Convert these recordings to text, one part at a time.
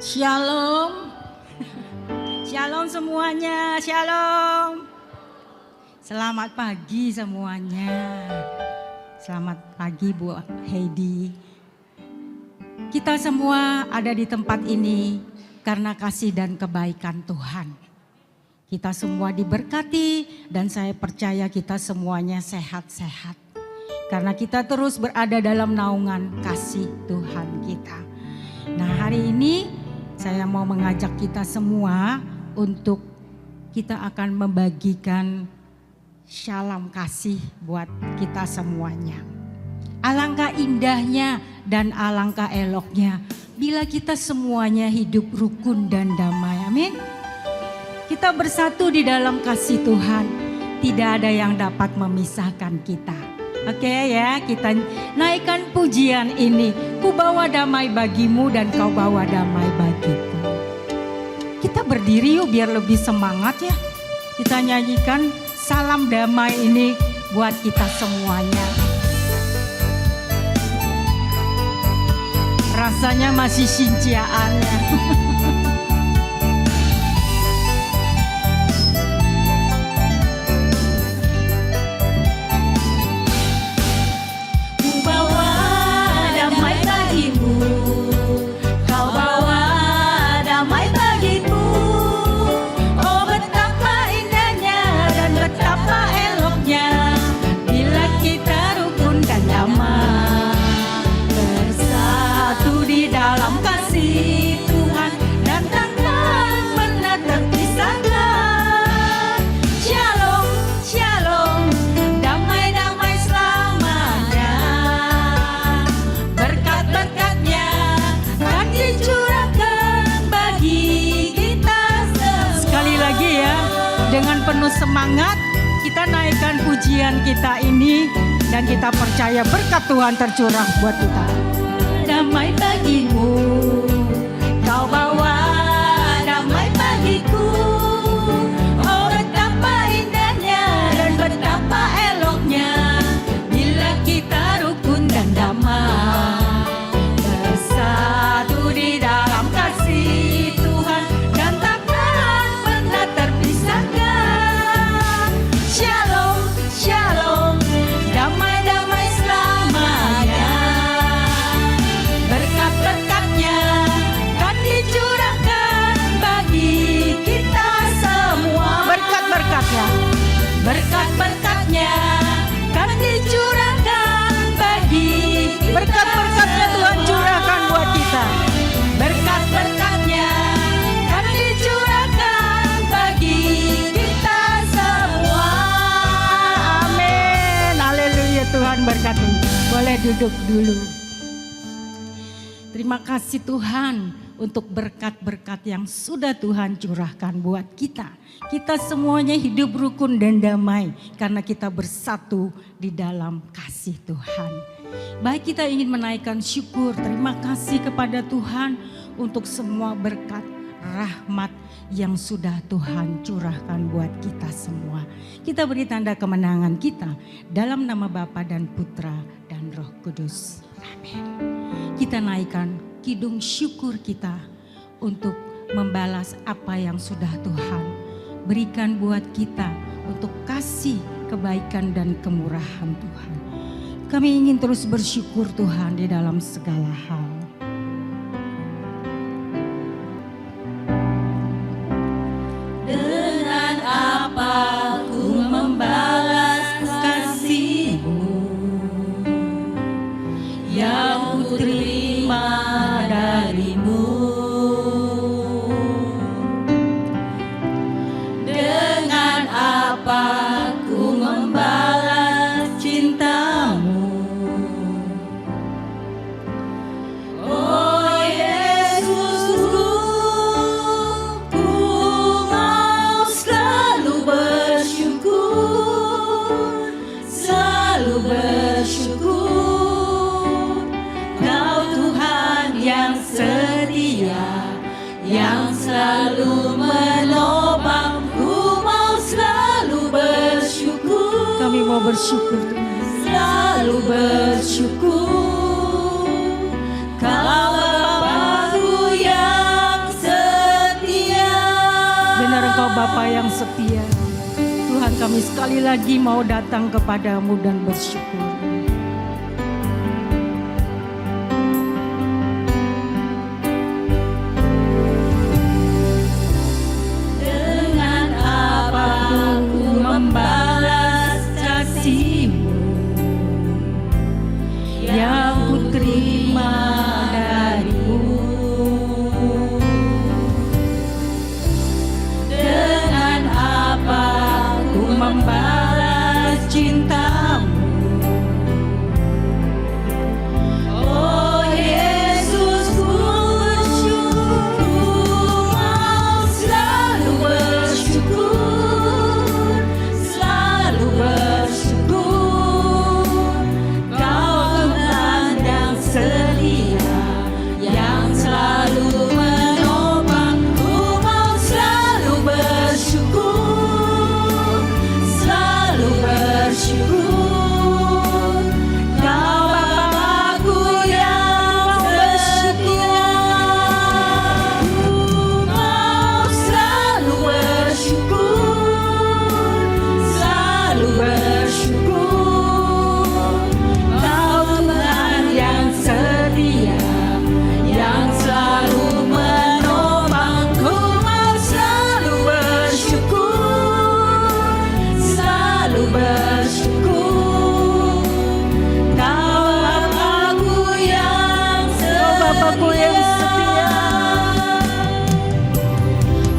Shalom. Shalom semuanya, shalom. Selamat pagi semuanya. Selamat pagi Bu Heidi. Kita semua ada di tempat ini karena kasih dan kebaikan Tuhan. Kita semua diberkati dan saya percaya kita semuanya sehat-sehat. Karena kita terus berada dalam naungan kasih Tuhan kita. Nah, hari ini saya mau mengajak kita semua untuk kita akan membagikan shalom kasih buat kita semuanya. Alangkah indahnya dan alangkah eloknya bila kita semuanya hidup rukun dan damai. Amin. Kita bersatu di dalam kasih Tuhan. Tidak ada yang dapat memisahkan kita. Oke ya, kita naikkan pujian ini. Ku bawa damai bagimu dan kau bawa damai bagiku. Kita berdiri yuk biar lebih semangat ya. Kita nyanyikan salam damai ini buat kita semuanya. Rasanya masih sinciaan ya. Dengan penuh semangat kita naikkan pujian kita ini dan kita percaya berkat Tuhan tercurah buat kita. Damai bagimu, kau bawa damai bagiku. Oh betapa indahnya dan betapa eloknya bila kita rukun dan damai bersatu di dalam kasih Tuhan dan takkan pernah terpisahkan. Shalom, damai-damai selamanya. Berkat-berkatnya kan dicurahkan bagi kita semua. Berkat-berkatnya kan dicurahkan bagi kita. Berkat-berkatnya Tuhan curahkan buat kita. Berkat-berkatnya kan dicurahkan bagi kita semua. Amin. Haleluya, Tuhan berkati. Boleh duduk dulu. Terima kasih Tuhan untuk berkat-berkat yang sudah Tuhan curahkan buat kita. Kita semuanya hidup rukun dan damai karena kita bersatu di dalam kasih Tuhan. Baik, kita ingin menaikkan syukur, terima kasih kepada Tuhan untuk semua berkat rahmat yang sudah Tuhan curahkan buat kita semua. Kita beri tanda kemenangan kita dalam nama Bapa dan Putra dan Roh Kudus. Amin. Kita naikkan kidung syukur kita untuk membalas apa yang sudah Tuhan berikan buat kita untuk kasih kebaikan dan kemurahan Tuhan. Kami ingin terus bersyukur Tuhan di dalam segala hal. Dengan apa ku membalas kasih-Mu yang ku terima dari-Mu. Dengan apa ku membalas cinta-Mu. Oh Yesusku, ku mau selalu bersyukur, selalu bersyukur. Kau Tuhan yang setia, yang selalu menopang. Ku mau selalu bersyukur. Kami mau bersyukur Tuhan. Selalu bersyukur. Kau Bapa-Ku yang Bapa yang setia. Tuhan, kami sekali lagi mau datang kepadamu dan bersyukur. Dengan apa ku membalas kasih-Mu yang ku terima dari-Mu. Dengan apa ku membalas cinta-Mu. Oh Yesus, ku bersyukur, mau selalu bersyukur, selalu bersyukur. Kau Tuhan yang setia, yang selalu menopangku, mau selalu bersyukur, selalu bersyukur. Kau Bapa-Ku yang setia, ku mau selalu bersyukur, selalu bersyukur. Kau Tuhan yang setia, yang selalu menopangku, mau selalu bersyukur, selalu bersyukur. Kau Bapa-Ku yang setia,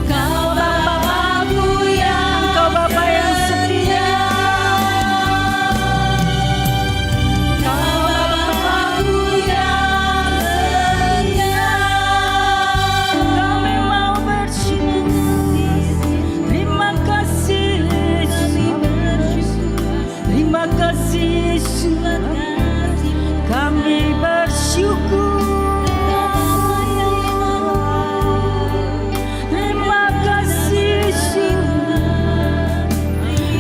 Kau Bapa-Ku Kau Bapa yang setia, Kau Bapa-Ku yang setia. Kami mau bersyukur, terima kasih Yesus, terima kasih Yesus. Kami bersyukur, terima kasih Yesus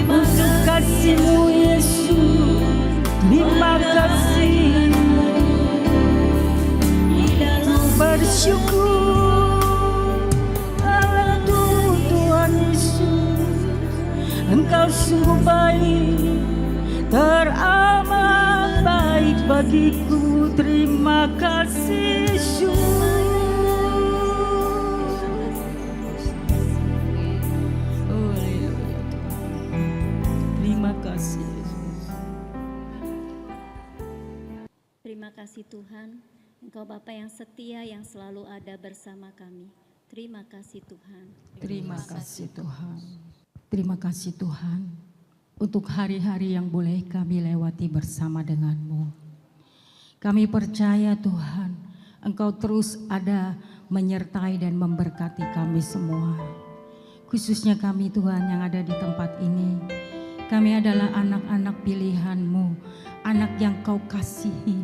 untuk kasih-Mu Yesus. Terima kasih, bersyukur. Allah Tuhan Yesus, Engkau sungguh baik, teramat baik bagiku. Terima kasih Yesus. Oh, haleluya Tuhan. Terima kasih Yesus. Terima kasih Tuhan, Engkau Bapa yang setia yang selalu ada bersama kami. Terima kasih Tuhan. Terima kasih Tuhan. Terima kasih Tuhan untuk hari-hari yang boleh kami lewati bersama dengan-Mu. Kami percaya Tuhan, Engkau terus ada menyertai dan memberkati kami semua. Khususnya kami Tuhan yang ada di tempat ini. Kami adalah anak-anak pilihan-Mu, anak yang Kau kasihi.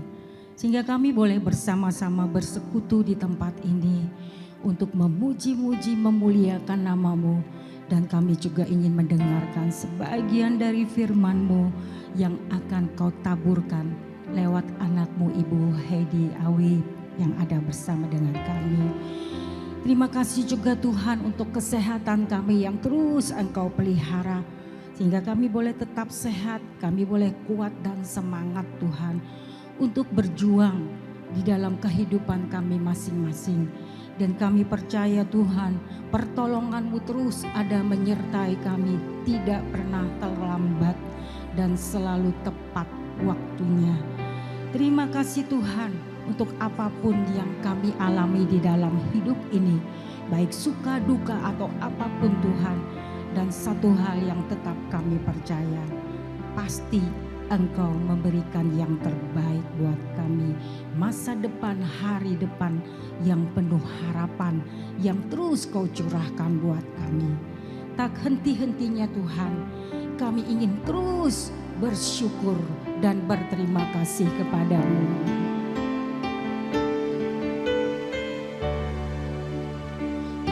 Sehingga kami boleh bersama-sama bersekutu di tempat ini untuk memuji-muji, memuliakan nama-Mu. Dan kami juga ingin mendengarkan sebagian dari firman-Mu yang akan Kau taburkan lewat anak-Mu Ibu Heidi Awi yang ada bersama dengan kami. Terima kasih juga Tuhan untuk kesehatan kami yang terus Engkau pelihara. Sehingga kami boleh tetap sehat, kami boleh kuat dan semangat Tuhan untuk berjuang di dalam kehidupan kami masing-masing. Dan kami percaya Tuhan, pertolongan-Mu terus ada menyertai kami, tidak pernah terlambat dan selalu tepat waktunya. Terima kasih Tuhan untuk apapun yang kami alami di dalam hidup ini, baik suka duka atau apapun Tuhan. Dan satu hal yang tetap kami percaya, pasti Engkau memberikan yang terbaik buat kami. Masa depan, hari depan yang penuh harapan, yang terus Kau curahkan buat kami. Tak henti-hentinya Tuhan, kami ingin terus bersyukur dan berterima kasih kepadamu.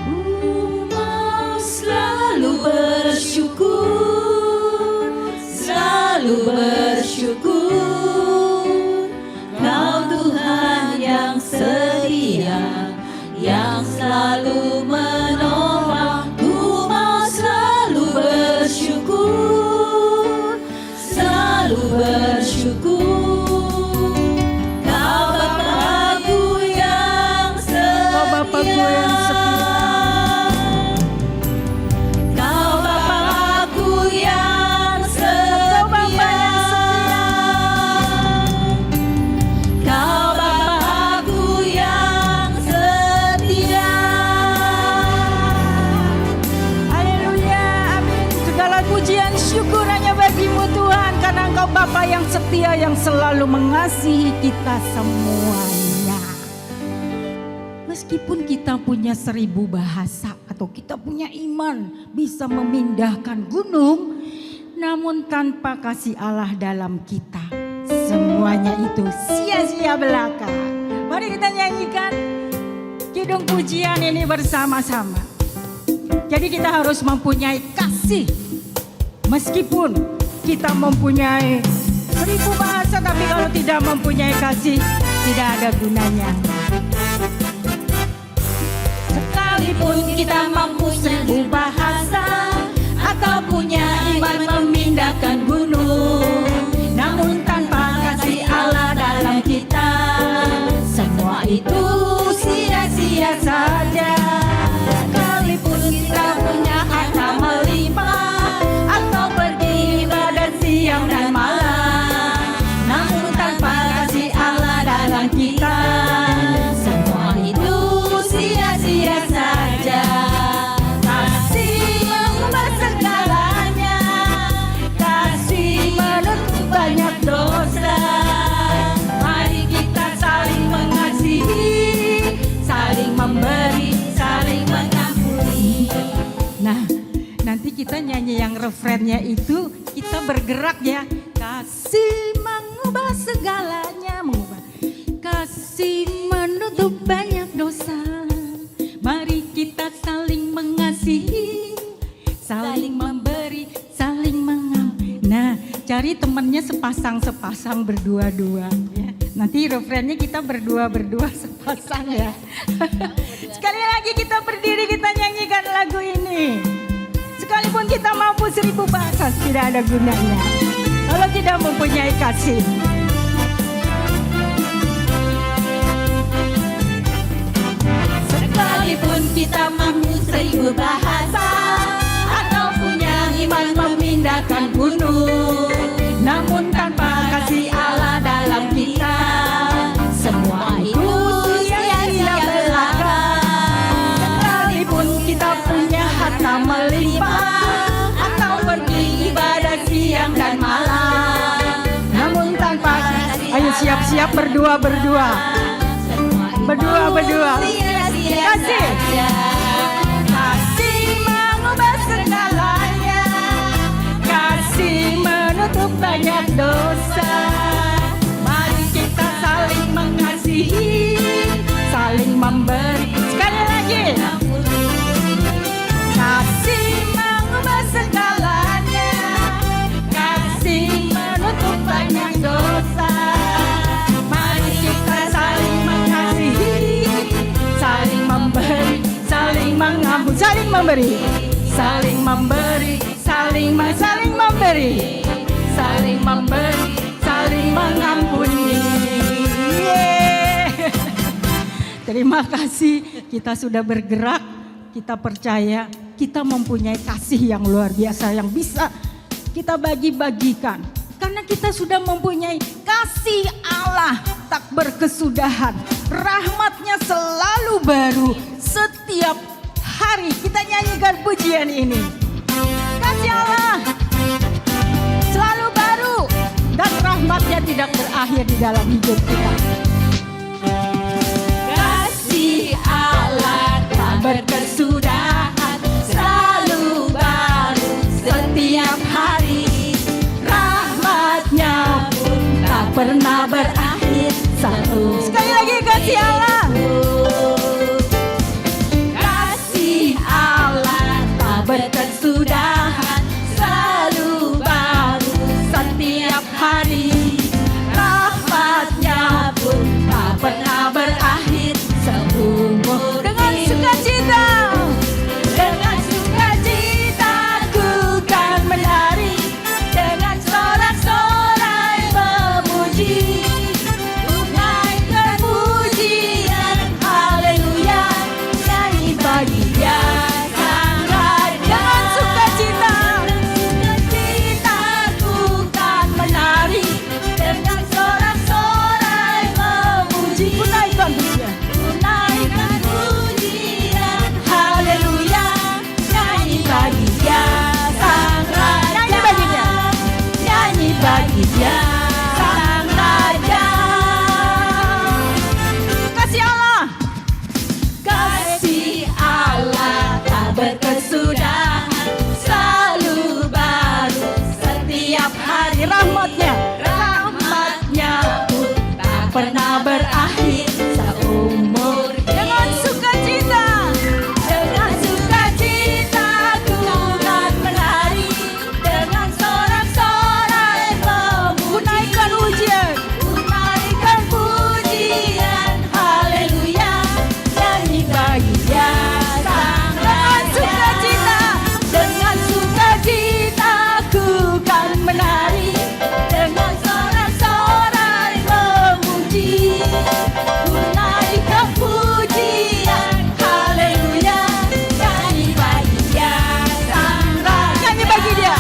Ku mau selalu bersyukur, selalu bersyukur. Kau Tuhan yang setia, yang selalu menolong. Ku mau yang setia. Kau Bapa-Ku yang Kau Bapa yang setia. Kau Bapa-Ku yang setia. Haleluya, amin. Segala pujian syukur hanya bagi-Mu Tuhan, karena Engkau Bapa yang setia yang selalu mengasihi kita semuanya. Meskipun kita punya 1000 bahasa atau kita punya iman bisa memindahkan gunung, namun tanpa kasih Allah dalam kita, semuanya itu sia-sia belaka. Mari kita nyanyikan kidung pujian ini bersama-sama. Jadi kita harus mempunyai kasih. Meskipun kita mempunyai 1000 bahasa, tapi kalau tidak mempunyai kasih, tidak ada gunanya. Sekalipun kita mampu 1000 bahasa atau punya iman memindahkan gunung, namun tanpa kasih Allah dalam kita, semua itu sia-sia saja. Sekalipun kita punya harta melimpah atau pergi ibadah siang dan malam, namun tanpa kasih Allah dalam kita, semua itu sia-sia saja. Kasih mengubah segalanya, kasih menutup banyak dosa. Mari kita saling mengasihi, saling memberi, saling mengampuni. Nah, nanti kita nyanyi yang refrennya itu, kita bergerak ya. Kasih mengubah segalanya, mengubah. Kasih menutup banyak dosa. Mari kita saling mengasihi, saling memberi, saling mengampuni. Nah, cari temannya sepasang-sepasang, berdua-dua ya. Nanti refrennya kita berdua-berdua sepasang ya. Sekali lagi kita berdiri, kita nyanyikan lagu ini. Sekalipun kita mampu 1000 bahasa, tidak ada gunanya kalau tidak mempunyai kasih. Sekalipun kita mampu 1000 bahasa atau punya iman memindahkan gunung, namun tanpa kasih Allah dalam kita, semua itu sia-sia belaka. Sekalipun kita punya harta melimpah atau pergi ibadah siang dan malam, namun tanpa kasih Ayo siap-siap berdua-berdua. Berdua-berdua. Kasih. Kasih mengubah segalanya, kasih menutup banyak dosa. Mari kita saling mengasihi, saling memberi. Sekali lagi. Kasih mengubah segalanya, kasih menutup banyak dosa. Mari kita saling mengasihi, saling memberi, saling mengampuni, Saling memberi. saling memberi, saling memberi, saling memberi, saling mengampuni. Yeay. Terima kasih, kita sudah bergerak, kita percaya kita mempunyai kasih yang luar biasa yang bisa kita bagi-bagikan. Karena kita sudah mempunyai kasih Allah tak berkesudahan. Rahmatnya selalu baru setiap hari. Kita nyanyikan pujian ini. Kasih Allah selalu baru dan rahmatnya tidak berakhir di dalam hidup kita. Kasih Allah tak berkesudahan, selalu baru setiap hari. Rahmatnya pun tak pernah berakhir. Sekali lagi kasih Allah. Kasih Allah tak berkesudahan, selalu baru setiap hari. Rahmatnya pun tak pernah berakhir seumur Dengan hidup. sukacita. Dengan sukacita ku kan menari, dengan sorak-sorai memuji, ku naikkan pujian berkesudahan, selalu baru setiap hari. Rahmatnya pun tak pernah berakhir seumur hidup. Dengan sukacita, Dengan sukacita ku kan menari, dengan sorak-sorai ku memuji, naikkan ujian. ku naikkan pujian, haleluya, nyanyi bagi Dia Sang Raja. Dengan sukacita ku kan menari, dengan sorak-sorai memuji, ku naikkan pujian, haleluya, nyanyi bagi Dia Sang Raja. Nyanyi bagi Dia.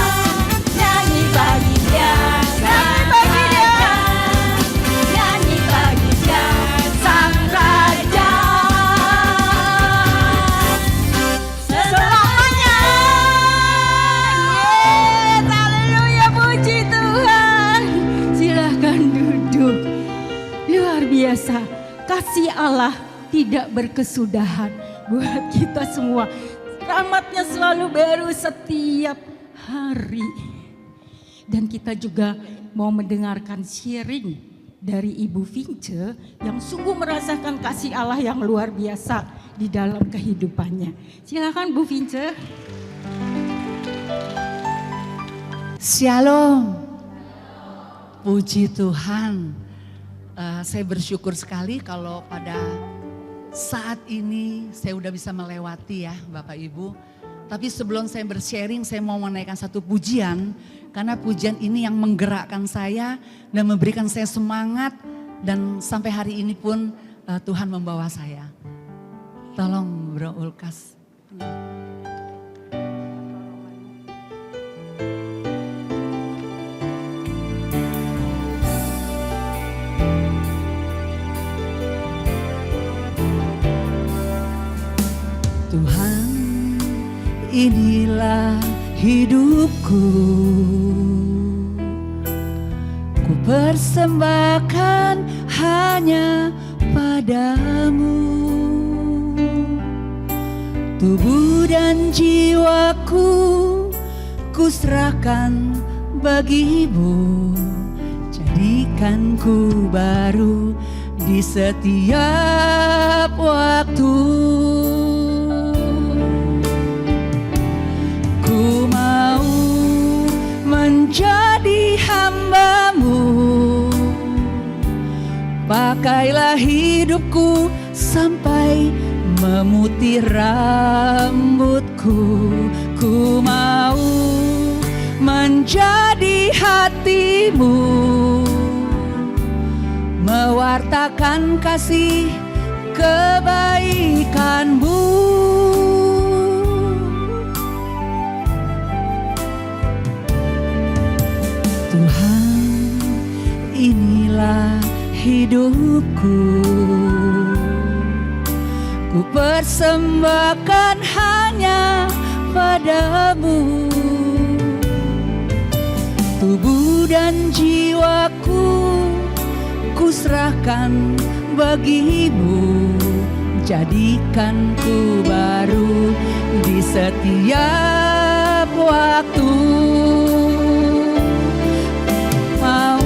Nyanyi bagi Dia Sang Raja. Nyanyi bagi Dia Sang Raja. Selamanya. Yes, haleluya, puji Tuhan. Silahkan duduk. Luar biasa, kasih Allah tidak berkesudahan buat kita semua. Rahmatnya selalu baru setiap hari. Dan kita juga mau mendengarkan sharing dari Ibu Vince yang sungguh merasakan kasih Allah yang luar biasa di dalam kehidupannya. Silakan Bu Vince. Shalom, puji Tuhan. Saya bersyukur sekali kalau pada saat ini saya udah bisa melewati ya Bapak Ibu. Tapi sebelum saya bersharing, saya mau menaikkan satu pujian. Karena pujian ini yang menggerakkan saya dan memberikan saya semangat. Dan sampai hari ini pun Tuhan membawa saya. Tolong Bro Ulkas. Tuhan, inilah hidupku, ku persembahkan hanya padamu. Tubuh dan jiwaku ku serahkan bagimu, jadikan ku baru di setiap waktu. Ku mau menjadi hamba-Mu, pakailah hidupku sampai memutih rambutku. Ku mau menjadi hati-Mu, mewartakan kasih kebaikan-Mu. Tuhan, inilah hidupku, ku persembahkan hanya padamu. Tubuh dan jiwaku ku serahkan bagimu, jadikan ku baru di setiap waktu. Mau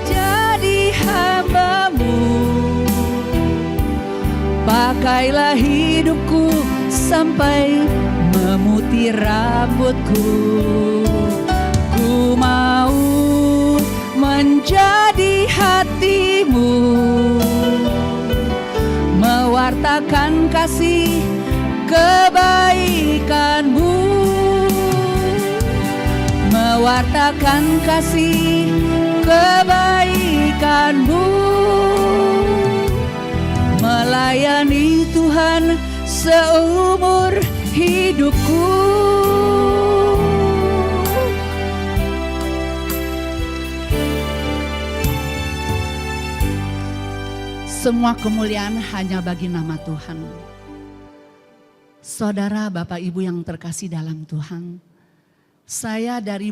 jadi hamba-Mu, pakailah hidupku sampai memutih rambutku. Ku mau menjadi hati-Mu, mewartakan kasih kebaikan-Mu, mewartakan kasih kebaikan-Mu, melayani Tuhan seumur hidupku. Semua kemuliaan hanya bagi nama Tuhan. Saudara, Bapak, Ibu yang terkasih dalam Tuhan. Saya dari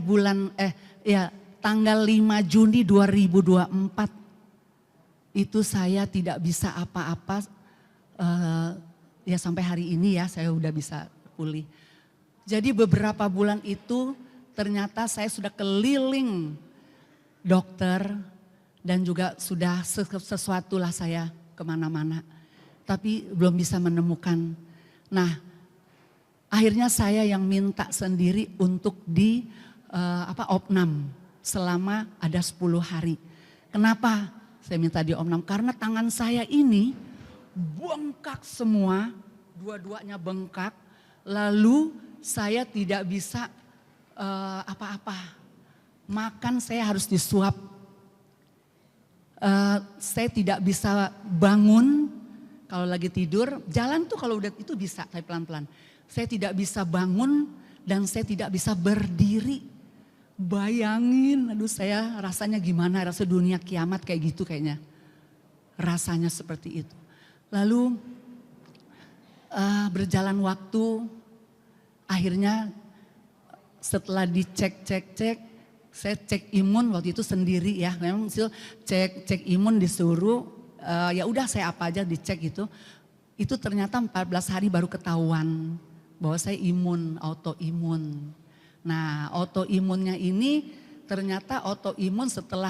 tanggal 5 Juni 2024 itu saya tidak bisa apa-apa ya sampai hari ini ya saya udah bisa pulih. Jadi beberapa bulan itu ternyata saya sudah keliling dokter dan juga sudah sesuatu lah saya kemana-mana. Tapi belum bisa menemukan. Nah akhirnya saya yang minta sendiri untuk di opnam selama ada 10 hari. Kenapa saya minta di opnam? Karena tangan saya ini bengkak semua, dua-duanya bengkak. Lalu saya tidak bisa apa-apa. Makan saya harus disuap. Saya tidak bisa bangun kalau lagi tidur. Jalan tuh kalau udah itu bisa, tapi pelan-pelan. Saya tidak bisa bangun dan saya tidak bisa berdiri. Bayangin, aduh saya rasanya gimana, rasa dunia kiamat kayak gitu kayaknya. Rasanya seperti itu. Lalu berjalan waktu, akhirnya setelah dicek, saya cek imun waktu itu sendiri ya. Memang cek imun disuruh, ya udah saya apa aja dicek itu. Itu ternyata 14 hari baru ketahuan bahwa saya imun, autoimun. Nah autoimunnya ini ternyata autoimun setelah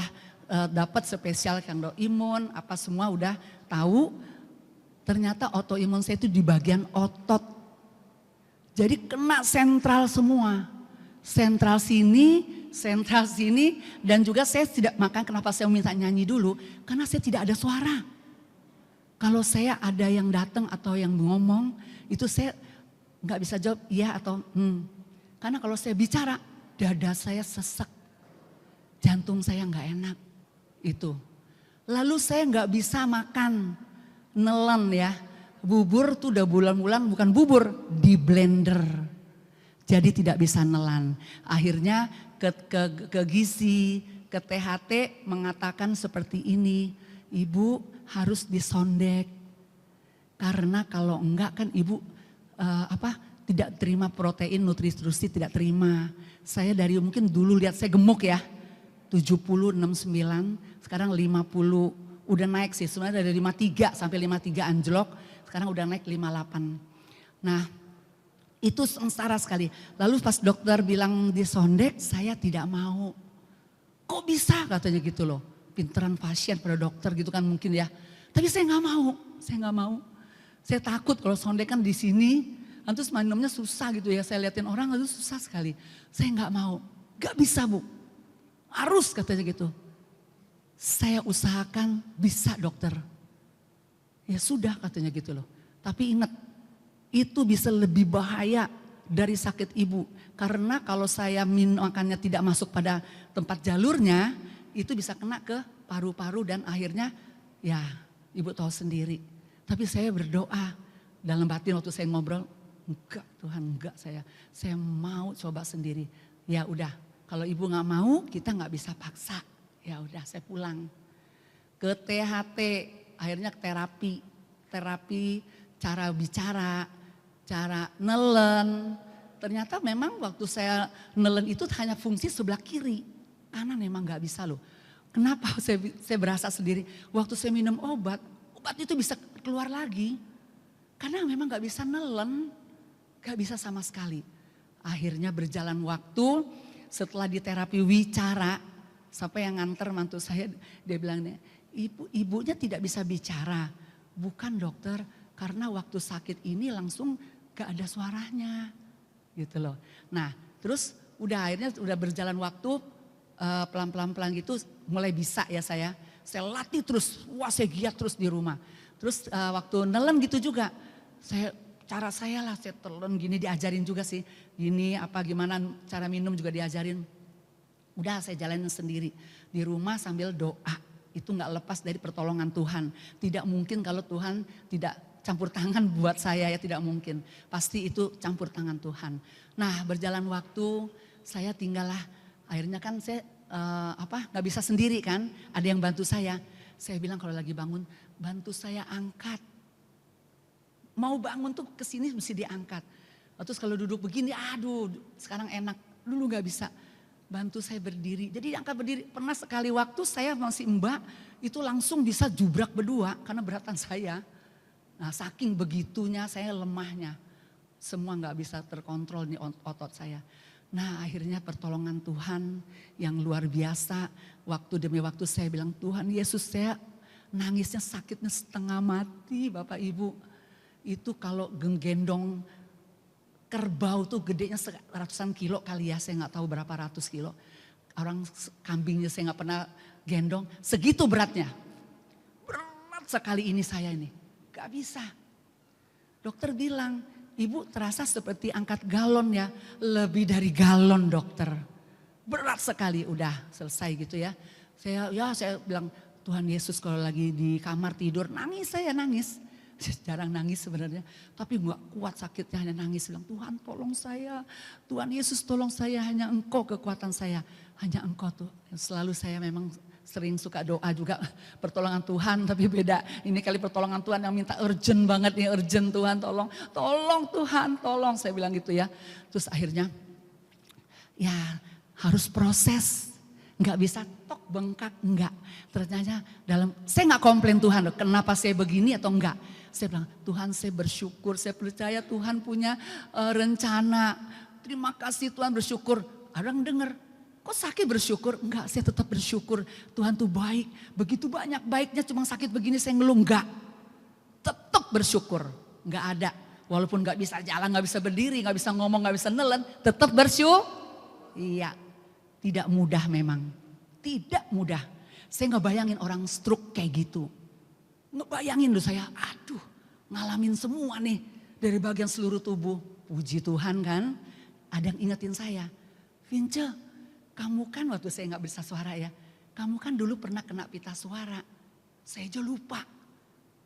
dapat spesial imun apa semua udah tahu. Ternyata autoimun saya itu di bagian otot. Jadi kena sentral semua. Sentral sini dan juga saya tidak makan. Kenapa saya minta nyanyi dulu? Karena saya tidak ada suara. Kalau saya ada yang datang atau yang ngomong itu saya nggak bisa jawab iya atau Karena kalau saya bicara, dada saya sesek, jantung saya nggak enak, itu. Lalu saya nggak bisa makan, nelen ya, bubur tuh udah bulan-bulan bukan bubur, di blender. Jadi tidak bisa nelan. Akhirnya ke gizi, ke THT mengatakan seperti ini, ibu harus disondek. Karena kalau enggak kan ibu tidak terima protein, nutrisi tidak terima. Saya dari mungkin dulu lihat saya gemuk ya, 70, 69, sekarang 50, udah naik sih sebenarnya dari 53 sampai 53 anjlok, sekarang udah naik 58. Nah itu sengsara sekali. Lalu pas dokter bilang disondek, saya tidak mau. Kok bisa katanya gitu loh, pinteran pasien pada dokter gitu kan mungkin ya. Tapi saya nggak mau. Saya takut kalau sondek kan di sini. Terus minumnya susah gitu ya, saya liatin orang itu susah sekali. Saya nggak mau, nggak bisa bu, harus katanya gitu. Saya usahakan bisa dokter. Ya sudah katanya gitu loh. Tapi ingat, itu bisa lebih bahaya dari sakit ibu. Karena kalau saya makannya tidak masuk pada tempat jalurnya, itu bisa kena ke paru-paru dan akhirnya ya ibu tahu sendiri. Tapi saya berdoa dalam batin waktu saya ngobrol, enggak Tuhan, enggak saya mau coba sendiri. Ya udah, kalau ibu nggak mau kita nggak bisa paksa. Ya udah saya pulang ke THT, akhirnya ke terapi cara bicara, cara nelen. Ternyata memang waktu saya nelen itu hanya fungsi sebelah kiri, kanan memang nggak bisa loh. Kenapa saya berasa sendiri? Waktu saya minum obat itu bisa keluar lagi. Karena memang gak bisa nelen, gak bisa sama sekali. Akhirnya berjalan waktu, setelah di terapi wicara, sampai yang nganter mantu saya, dia bilang, ibunya tidak bisa bicara. Bukan dokter, karena waktu sakit ini langsung gak ada suaranya. Gitu loh. Nah terus akhirnya udah berjalan waktu, pelan-pelan gitu mulai bisa ya saya latih terus, saya giat terus di rumah. Terus waktu nelen gitu juga, cara saya lah saya telan gini diajarin juga sih, gini gimana cara minum juga diajarin. Udah saya jalanin sendiri di rumah sambil doa, itu gak lepas dari pertolongan Tuhan. Tidak mungkin kalau Tuhan tidak campur tangan buat saya ya, tidak mungkin. Pasti itu campur tangan Tuhan. Nah berjalan waktu saya tinggallah, akhirnya kan saya gak bisa sendiri kan, ada yang bantu saya. Saya bilang kalau lagi bangun, bantu saya angkat. Mau bangun tuh kesini mesti diangkat. Terus kalau duduk begini, aduh sekarang enak, dulu gak bisa. Bantu saya berdiri, jadi angkat berdiri. Pernah sekali waktu saya masih mbak, itu langsung bisa jubrak berdua karena beratan saya. Nah saking begitunya saya lemahnya. Semua nggak bisa terkontrol nih otot saya. Nah akhirnya pertolongan Tuhan yang luar biasa. Waktu demi waktu saya bilang, Tuhan Yesus, saya nangisnya sakitnya setengah mati Bapak Ibu. Itu kalau gendong kerbau tuh gedenya ratusan kilo kali ya, saya nggak tahu berapa ratus kilo. Orang kambingnya saya nggak pernah gendong, segitu beratnya. Berat sekali ini saya ini, gak bisa. Dokter bilang, Ibu terasa seperti angkat galon ya, lebih dari galon dokter. Berat sekali, udah selesai gitu ya. Saya bilang, Tuhan Yesus kalau lagi di kamar tidur, nangis saya nangis. Jarang nangis sebenarnya, tapi gak kuat sakitnya, hanya nangis. Bilang, Tuhan tolong saya, Tuhan Yesus tolong saya, hanya Engkau kekuatan saya. Hanya Engkau tuh, selalu saya memang sering suka doa juga pertolongan Tuhan, tapi beda. Ini kali pertolongan Tuhan yang minta urgent banget nih, urgent Tuhan tolong, tolong Tuhan, tolong. Saya bilang gitu ya. Terus akhirnya ya harus proses, nggak bisa tok bengkak, enggak. Ternyata saya nggak komplain Tuhan, kenapa saya begini atau enggak. Saya bilang, Tuhan saya bersyukur, saya percaya Tuhan punya rencana. Terima kasih Tuhan, bersyukur. Orang dengar, kok sakit bersyukur? Enggak, saya tetap bersyukur. Tuhan tuh baik, begitu banyak baiknya, cuma sakit begini saya ngeluh, enggak. Tetap bersyukur, enggak ada. Walaupun enggak bisa jalan, enggak bisa berdiri, enggak bisa ngomong, enggak bisa nelen, tetap bersyukur. Iya, tidak mudah memang, tidak mudah. Saya nggak bayangin orang stroke kayak gitu. Nggak bayangin loh saya, aduh ngalamin semua nih dari bagian seluruh tubuh. Puji Tuhan kan, ada yang ingetin saya, Vince, kamu kan waktu saya nggak bisa suara ya, kamu kan dulu pernah kena pita suara. Saya aja lupa.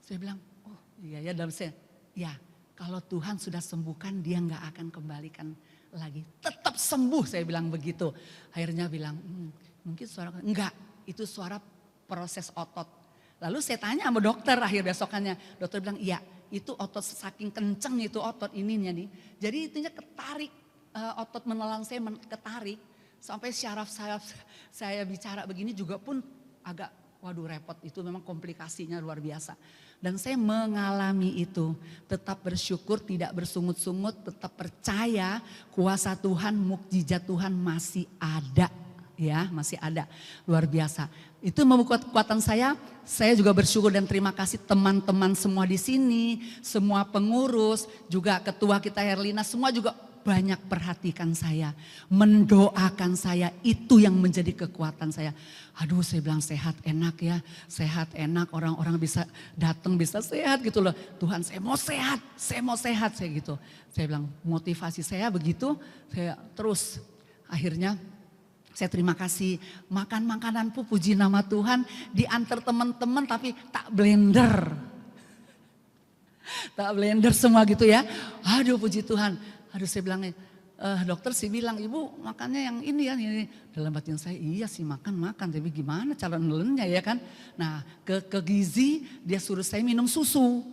Saya bilang, oh iya ya, dalam saya, ya kalau Tuhan sudah sembuhkan dia nggak akan kembalikan lagi. Tetap sembuh, saya bilang begitu. Akhirnya bilang, mungkin suara, enggak, itu suara proses otot. Lalu saya tanya sama dokter akhir besokannya, dokter bilang iya itu otot saking kenceng itu otot ininya nih. Jadi itunya ketarik, otot menelan saya ketarik. Sampai syaraf saya bicara begini juga pun agak waduh repot, itu memang komplikasinya luar biasa. Dan saya mengalami itu, tetap bersyukur, tidak bersungut-sungut, tetap percaya kuasa Tuhan, mukjizat Tuhan masih ada. Ya, masih ada, luar biasa. Itu membuat kekuatan saya juga bersyukur dan terima kasih teman-teman semua di sini, semua pengurus, juga ketua kita Herlina, semua juga banyak perhatikan saya, mendoakan saya, itu yang menjadi kekuatan saya. Aduh saya bilang sehat enak ya, sehat enak, orang-orang bisa datang bisa sehat gitu loh. Tuhan saya mau sehat, saya gitu. Saya bilang motivasi saya begitu, saya terus akhirnya saya terima kasih, makan makanan pun puji nama Tuhan, diantar teman-teman tapi tak blender. Tak blender semua gitu ya, aduh puji Tuhan. Aduh saya bilang, dokter sih bilang, ibu makannya yang ini ya, ini. Dalam batin saya, iya sih makan, tapi gimana cara nelennya ya kan. Nah ke gizi dia suruh saya minum susu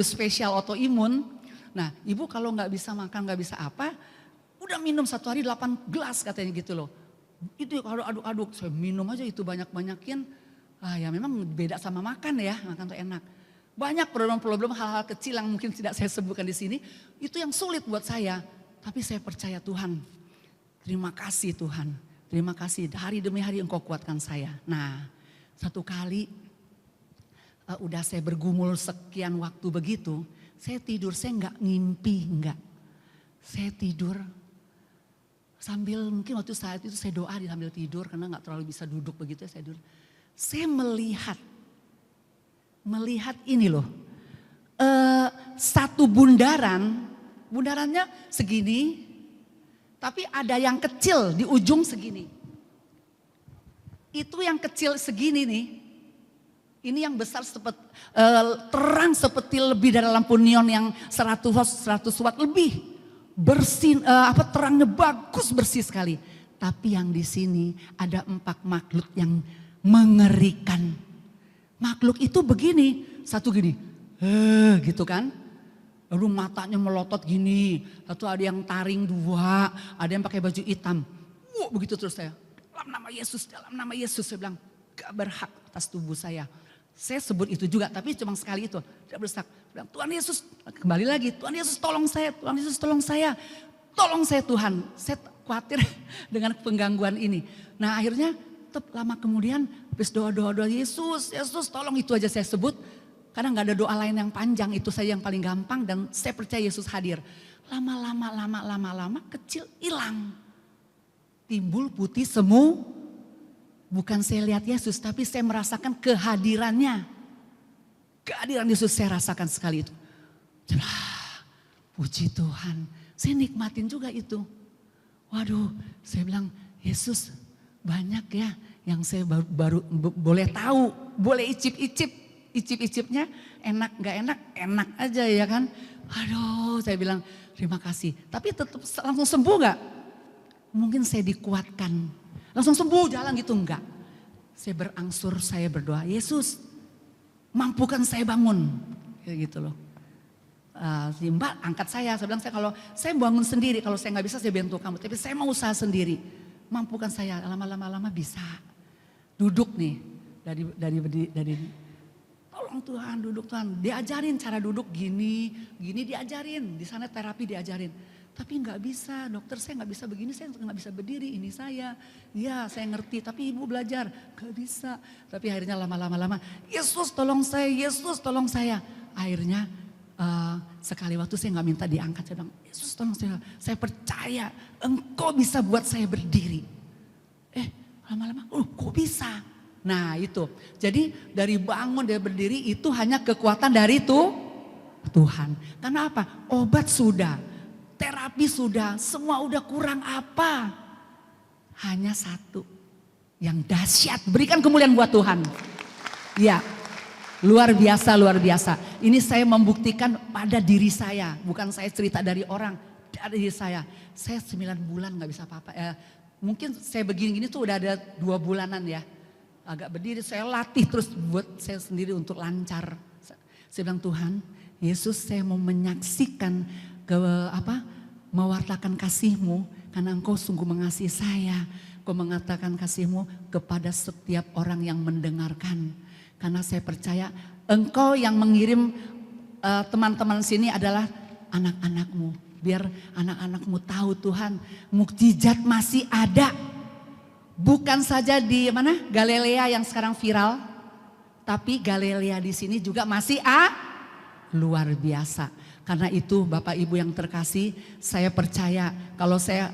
spesial autoimun. Nah ibu kalau nggak bisa makan, nggak bisa apa, udah minum satu hari 8 gelas katanya gitu loh. Itu kalau aduk-aduk, saya minum aja itu banyak-banyakin. Ya memang beda sama makan ya, makan tuh enak. Banyak problem-problem hal-hal kecil yang mungkin tidak saya sebutkan di sini, itu yang sulit buat saya. Tapi saya percaya Tuhan, terima kasih Tuhan, terima kasih hari demi hari Engkau kuatkan saya. Nah satu kali udah saya bergumul sekian waktu begitu, saya tidur, saya nggak ngimpi, enggak. Saya tidur. Sambil mungkin waktu saat itu saya doa sambil tidur karena nggak terlalu bisa duduk begitu ya saya tidur. Saya melihat ini loh, satu bundarannya segini, tapi ada yang kecil di ujung segini. Itu yang kecil segini nih, ini yang besar seperti terang seperti lebih dari lampu neon yang 100 watt lebih. Bersih, terangnya bagus, bersih sekali. Tapi yang di sini ada 4 makhluk yang mengerikan. Makhluk itu begini, satu gini, gitu kan. Lalu matanya melotot gini, satu ada yang taring 2, ada yang pakai baju hitam. Begitu terus saya, dalam nama Yesus, saya bilang gak berhak atas tubuh saya. Saya sebut itu juga, tapi cuma sekali itu, tidak berhak. Bilang, Tuhan Yesus, kembali lagi, Tuhan Yesus tolong saya, Tuhan Yesus tolong saya. Tolong saya Tuhan, saya khawatir dengan penggangguan ini. Nah akhirnya tetap lama kemudian habis doa-doa Yesus, Yesus tolong, itu aja saya sebut. Karena gak ada doa lain yang panjang, itu saya yang paling gampang dan saya percaya Yesus hadir. Lama-lama kecil hilang. Timbul putih semu, bukan saya lihat Yesus tapi saya merasakan kehadirannya. Kehadiran Yesus saya rasakan sekali itu. Puji Tuhan, saya nikmatin juga itu. Waduh, saya bilang, Yesus banyak ya yang saya baru boleh tahu, boleh icip-icipnya enak gak enak, enak aja ya kan. Aduh, saya bilang terima kasih. Tapi tetap langsung sembuh gak? Mungkin saya dikuatkan, langsung sembuh jalan gitu enggak. Saya berangsur, saya berdoa, Yesus mampukan saya bangun, kayak gitu loh. Si Mbak angkat saya bilang, kalau saya bangun sendiri, kalau saya nggak bisa saya bantu kamu, tapi saya mau usaha sendiri. Mampukan saya, lama-lama bisa. Duduk nih, dari tolong Tuhan, duduk Tuhan. Diajarin cara duduk gini diajarin, di sana terapi diajarin. Tapi nggak bisa, dokter saya nggak bisa begini, saya nggak bisa berdiri, ini saya. Ya saya ngerti, tapi ibu belajar, nggak bisa. Tapi akhirnya lama-lama, Yesus tolong saya, Yesus tolong saya. Akhirnya sekali waktu saya nggak minta diangkat, saya bilang, Yesus tolong saya percaya Engkau bisa buat saya berdiri. Lama-lama, kok bisa? Nah itu, jadi dari bangun dari berdiri itu hanya kekuatan dari Tuhan. Karena apa? Obat sudah, terapi sudah, semua udah kurang apa? Hanya satu yang dahsyat, berikan kemuliaan buat Tuhan. Ya. Luar biasa, luar biasa. Ini saya membuktikan pada diri saya. Bukan saya cerita dari orang, dari diri saya. Saya 9 bulan gak bisa apa-apa. Mungkin saya begini-gini tuh udah ada 2 bulanan ya. Agak berdiri, saya latih terus buat saya sendiri untuk lancar. Saya bilang, Tuhan, Yesus saya mau menyaksikan, mewartakan kasih-Mu. Karena Engkau sungguh mengasihi saya. Engkau mengatakan kasih-Mu kepada setiap orang yang mendengarkan. Karena saya percaya Engkau yang mengirim teman-teman sini adalah anak-anak-Mu. Biar anak-anak-Mu tahu Tuhan, mukjizat masih ada. Bukan saja di mana Galilea yang sekarang viral, tapi Galilea di sini juga masih luar biasa. Karena itu Bapak Ibu yang terkasih, saya percaya kalau saya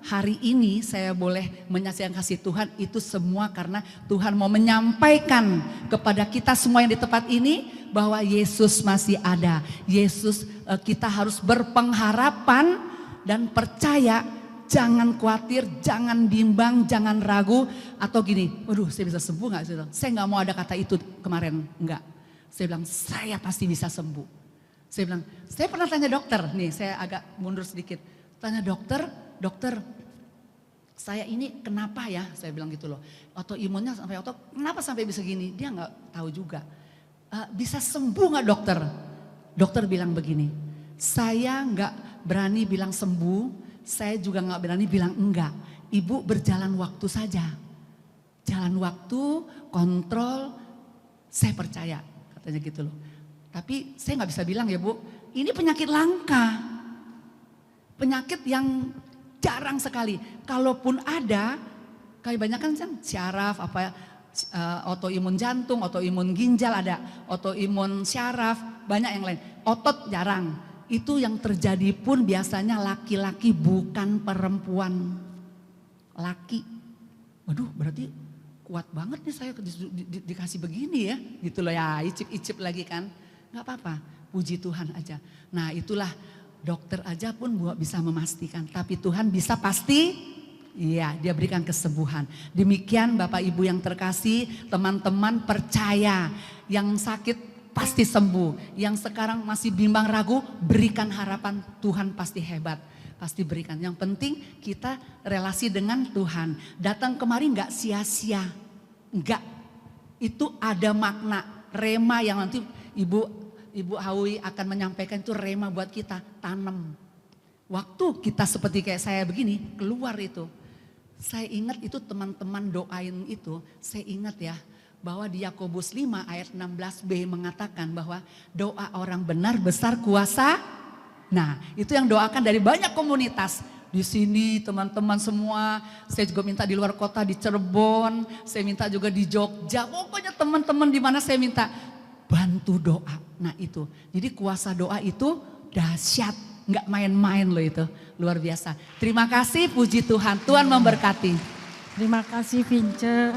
hari ini saya boleh menyaksikan kasih Tuhan, itu semua karena Tuhan mau menyampaikan kepada kita semua yang di tempat ini bahwa Yesus masih ada. Yesus, kita harus berpengharapan dan percaya, jangan khawatir, jangan bimbang, jangan ragu atau gini, waduh saya bisa sembuh gak? Saya gak mau ada kata itu kemarin, enggak. Saya bilang saya pasti bisa sembuh. Saya bilang, saya pernah tanya dokter, nih saya agak mundur sedikit. Tanya dokter, saya ini kenapa ya, saya bilang gitu loh. Autoimunnya sampai kenapa sampai bisa gini? Dia nggak tahu juga. Bisa sembuh nggak dokter? Dokter bilang begini, saya nggak berani bilang sembuh, saya juga nggak berani bilang enggak. Ibu berjalan waktu saja. Jalan waktu, kontrol, saya percaya, katanya gitu loh. Tapi saya nggak bisa bilang ya Bu, ini penyakit langka. Penyakit yang jarang sekali. Kalaupun ada, kayak banyak kan syaraf, autoimun jantung, autoimun ginjal ada, autoimun syaraf, banyak yang lain. Otot jarang. Itu yang terjadi pun biasanya laki-laki bukan perempuan. Laki. Waduh, berarti kuat banget nih saya dikasih begini ya. Gitu loh ya, icip-icip lagi kan. Gak apa-apa, puji Tuhan aja. Nah itulah. Dokter aja pun bisa memastikan, tapi Tuhan bisa pasti, iya dia berikan kesembuhan. Demikian Bapak Ibu yang terkasih, teman-teman percaya, yang sakit pasti sembuh. Yang sekarang masih bimbang ragu, berikan harapan, Tuhan pasti hebat, pasti berikan. Yang penting kita relasi dengan Tuhan. Datang kemari gak sia-sia, enggak. Itu ada makna, rema yang nanti Ibu Hawi akan menyampaikan itu rema buat kita, tanam. Waktu kita seperti kayak saya begini, keluar itu. Saya ingat itu teman-teman doain itu, saya ingat ya. bahwa di Yakobus 5 ayat 16b mengatakan bahwa doa orang benar besar kuasa. Nah, itu yang doakan dari banyak komunitas. Di sini teman-teman semua, saya juga minta di luar kota, di Cirebon, saya minta juga di Jogja. Pokoknya teman-teman di mana saya minta bantu doa. Nah itu, jadi kuasa doa itu dahsyat, nggak main-main loh itu, luar biasa. Terima kasih, puji Tuhan, Tuhan memberkati. Terima kasih Vince.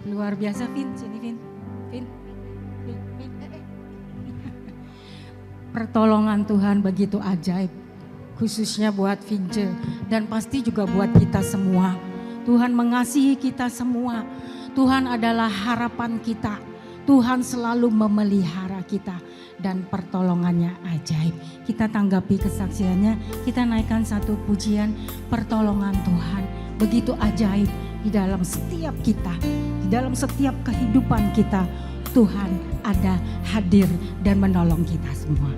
Luar biasa Vin, sini Vin. Pertolongan Tuhan begitu ajaib. Khususnya buat Vince dan pasti juga buat kita semua. Tuhan mengasihi kita semua. Tuhan adalah harapan kita. Tuhan selalu memelihara kita dan pertolongannya ajaib. Kita tanggapi kesaksiannya, kita naikkan satu pujian pertolongan Tuhan. Begitu ajaib di dalam setiap kita, di dalam setiap kehidupan kita. Tuhan ada hadir dan menolong kita semua.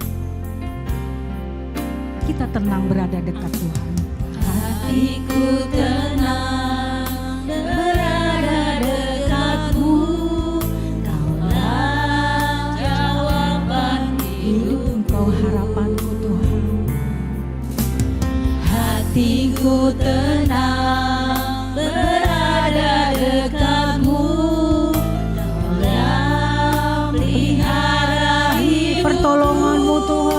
Kita tenang berada dekat Tuhan. Hatiku tenang berada dekatmu, Kaulah jawaban hidup. Engkau harapanku Tuhan. Hatiku tenang berada dekatmu, Kaulah pelihara hidup. Pertolonganmu Tuhan.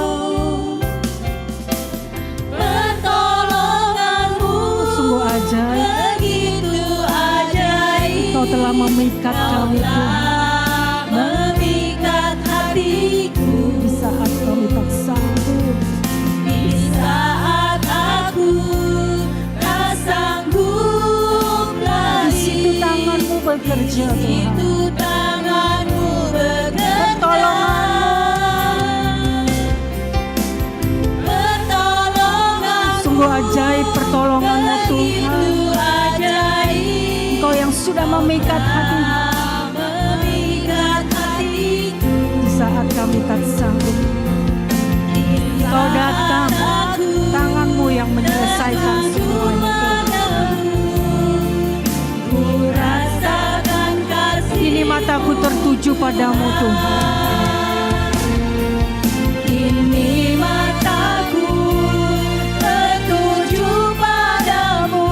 Begitu ajaib, Kau telah memikat kami Tuhan. Memikat hatiku Di saat kami tak sanggup, di saat aku tak sanggup di lagi. situ tanganmu bekerja Tuhan. Itu tanganmu bekerja. Pertolongan Sungguh ajaib pertolonganmu Tuhan. Engkau yang sudah memikat hati di saat kami tak sanggup. Engkau datang, tanganmu yang menyelesaikan semuanya Tuhan. Kini mataku tertuju padamu Tuhan. Kini mataku tertuju padamu,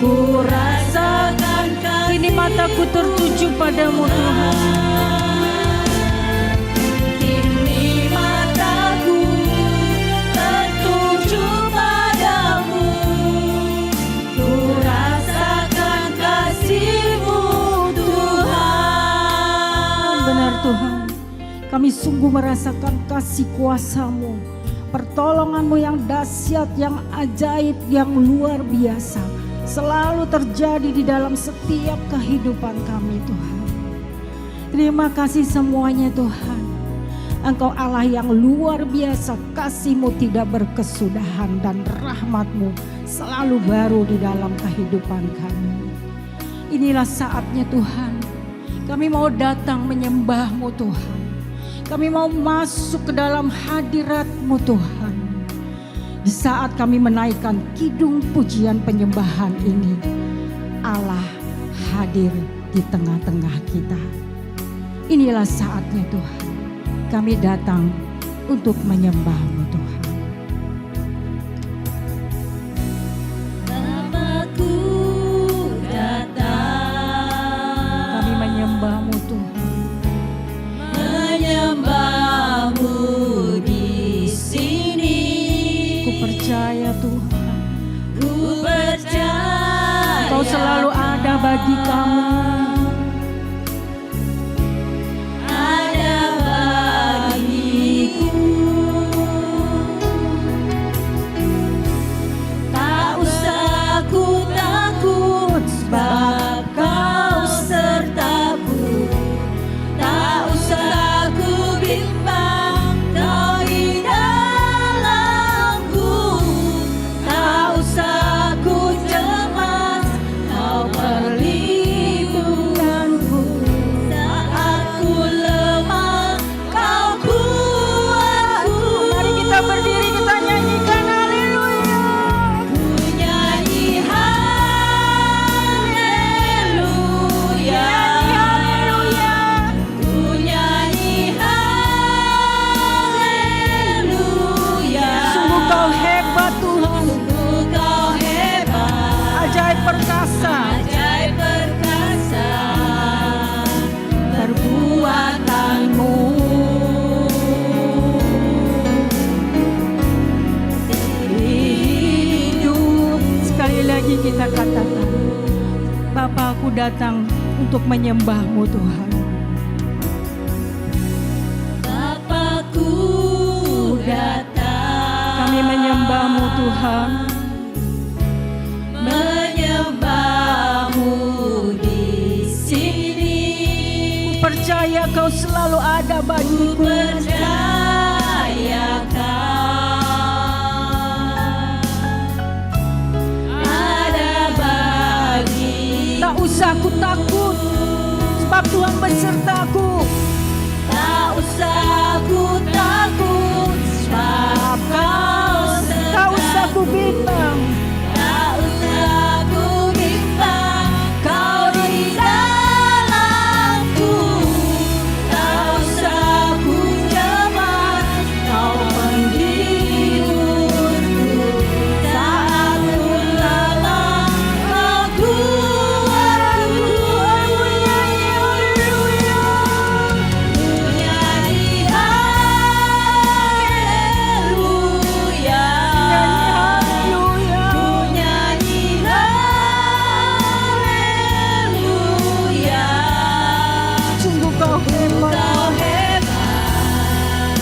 ku rasakan Kini mataku tertuju padamu Tuhan. Kini mataku tertuju padamu, ku rasakan kasih-Mu Tuhan. Benar Tuhan, kami sungguh merasakan kasih kuasa-Mu, pertolongan-Mu yang dahsyat, yang ajaib, yang luar biasa, selalu terjadi di dalam setiap kehidupan kami Tuhan. Terima kasih semuanya Tuhan. Engkau Allah yang luar biasa, kasih-Mu tidak berkesudahan dan rahmat-Mu selalu baru di dalam kehidupan kami. Inilah saatnya Tuhan, kami mau datang menyembah-Mu Tuhan. Kami mau masuk ke dalam hadirat-Mu Tuhan. Di saat kami menaikkan kidung pujian penyembahan ini, Allah hadir di tengah-tengah kita. Inilah saatnya Tuhan, kami datang untuk menyembah-Mu Tuhan. Bapakku datang, Kami menyembah-Mu Tuhan. menyembah-Mu di sini. Ku percaya Tuhan, Ku percaya Kau selalu ada bagi kami. ada bagiku. Tak usah ku takut, sebab Kau sertaku. Tak usah ku bimbang, Kau di dalamku. Tak usah ku cemas, Kau perlindunganku. datang untuk menyembah-Mu Tuhan. Bapakku datang, Kami menyembah-Mu Tuhan. menyembah-Mu di sini. Ku percaya Kau selalu ada bagiku. Percaya Kau ada bagi. Tak usah ku takut, sebab Tuhan besertaku. Tak usah ku takut, sebab Kau Tak usah ku bimbang, tak usah ku bimbang, Kau di dalamku. Tak usah ku cemas, Kau menghiburku. Saat ku lelah, Kau kuatku. Nyanyi haleluya, nyanyi haleluya. sungguh Kau hebat. Kau hebat,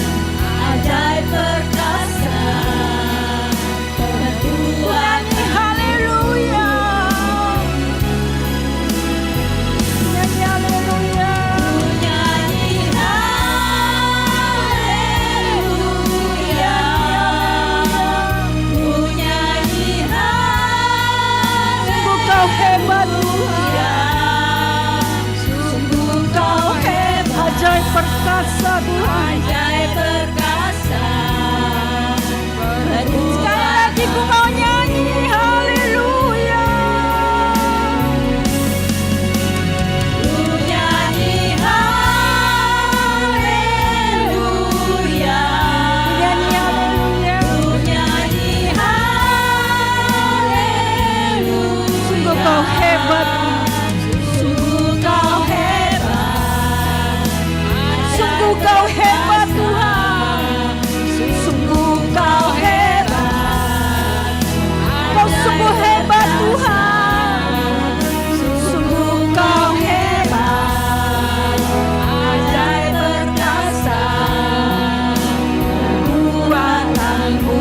ajaib perkasa, berbuat Haleluya, nyanyi haleluya. nyanyi haleluya, nyanyi Sungguh Kau hebat haleluya. Sungguh Kau hebat, ajaib perkasa Tuhan. ajaib perkasa, Sekali lagi ku mau nyanyi haleluya. nyanyi haleluya, Nyanyi haleluya. nyanyi haleluya. Sungguh Kau hebat, Sungguh Kau hebat, sungguh Kau hebat Tuhan. sungguh Kau hebat, Kau sungguh hebat Tuhan. sungguh Kau hebat, ajaib perkasa, kekuatanmu.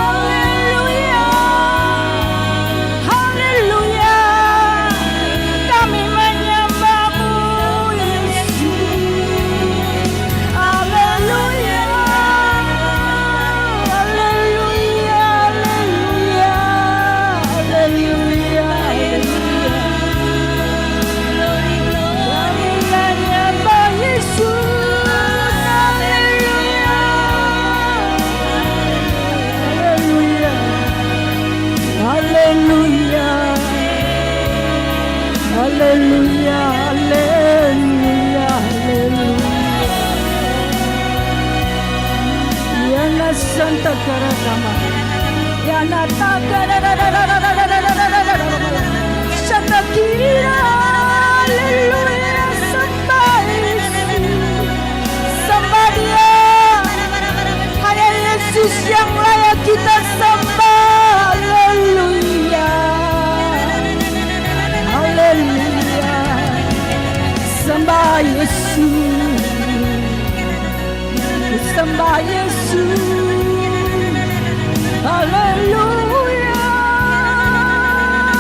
Haleluya, haleluya. Kami menyembah-Mu Yesus. Haleluya, haleluya, haleluya, haleluya, haleluya. Kami menyembah Yesus. Haleluya, haleluya, haleluya, haleluya, haleluya, haleluya. Yana Santa Karatama, Yana Takara, Santa Kira, haleluya, sembah Yesus, sembah Dia. Hanya Yesus yang layak kita sembah. Haleluya, haleluya, sembah Yesus, sembah Yesus. Haleluya,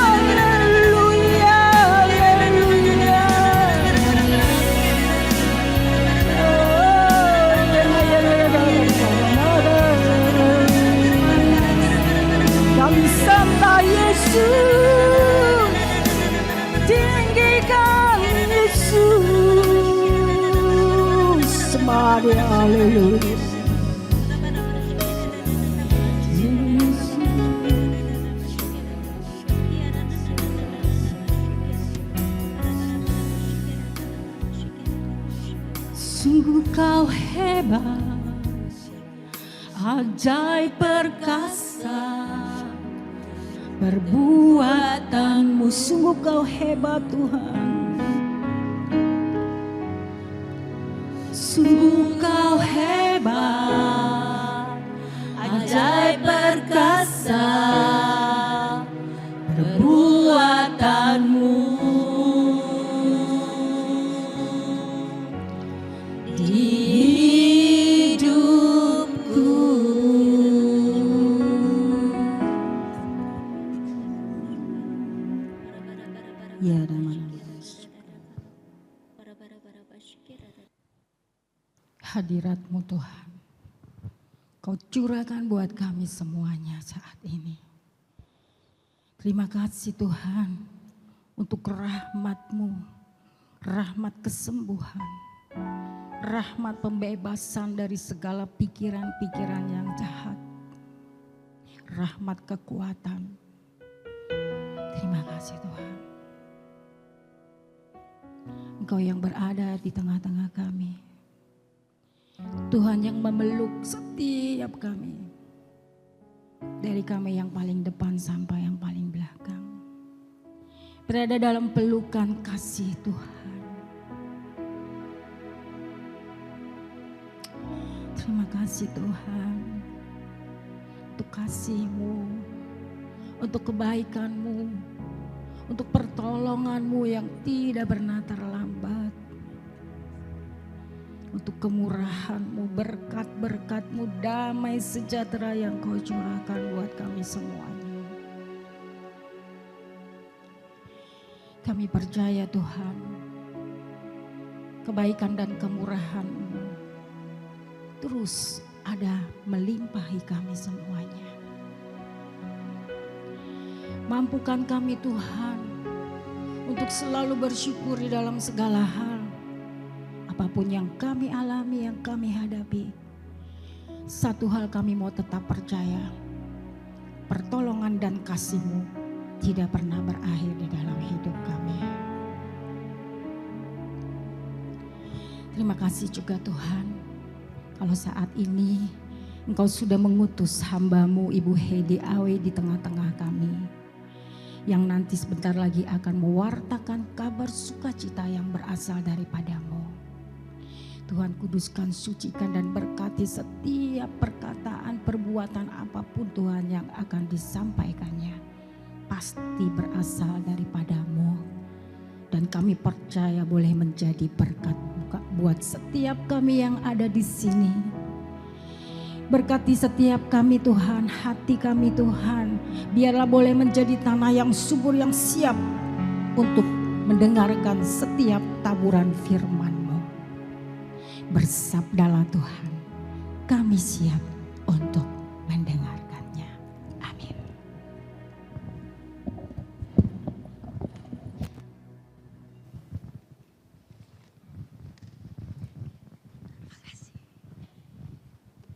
haleluya, haleluya. Kami sembah Yesus, tinggikan Yesus, sembah Dia. Haleluya. Sungguh Kau hebat, ajaib perkasa, perbuatanmu sungguh Kau hebat Tuhan. Sungguh Kau perbuatanmu di hidupku. Ya, dan hadirat-Mu Tuhan, Kau curahkan buat kami semuanya saat ini. Terima kasih Tuhan untuk rahmat-Mu, rahmat kesembuhan, rahmat pembebasan dari segala pikiran-pikiran yang jahat, rahmat kekuatan. Terima kasih Tuhan. Engkau yang berada di tengah-tengah kami. Tuhan yang memeluk setiap kami. Dari kami yang paling depan sampai yang paling belakang. Berada dalam pelukan kasih Tuhan. Terima kasih Tuhan. Untuk kasih-Mu. Untuk kebaikan-Mu. Untuk pertolongan-Mu yang tidak pernah terlambat. Untuk kemurahan-Mu, berkat-berkat-Mu, damai sejahtera yang Kau curahkan buat kami semuanya. Kami percaya Tuhan, kebaikan dan kemurahan-Mu terus ada melimpahi kami semuanya. Mampukan kami Tuhan untuk selalu bersyukur di dalam segala hal. Apapun yang kami alami, yang kami hadapi. Satu hal kami mau tetap percaya. Pertolongan dan kasih-Mu tidak pernah berakhir di dalam hidup kami. Terima kasih juga Tuhan. Kalau saat ini Engkau sudah mengutus hamba-Mu Ibu Heidi Awe di tengah-tengah kami. Yang nanti sebentar lagi akan mewartakan kabar sukacita yang berasal daripada-Mu. Tuhan kuduskan, sucikan dan berkati setiap perkataan, perbuatan apapun Tuhan yang akan disampaikannya. Pasti berasal daripada-Mu. Dan kami percaya boleh menjadi berkat buat setiap kami yang ada di sini. Berkati setiap kami Tuhan, hati kami Tuhan. Biarlah boleh menjadi tanah yang subur, yang siap untuk mendengarkan setiap taburan firman-Mu. Bersabdalah Tuhan, kami siap untuk mendengarkannya. Amin.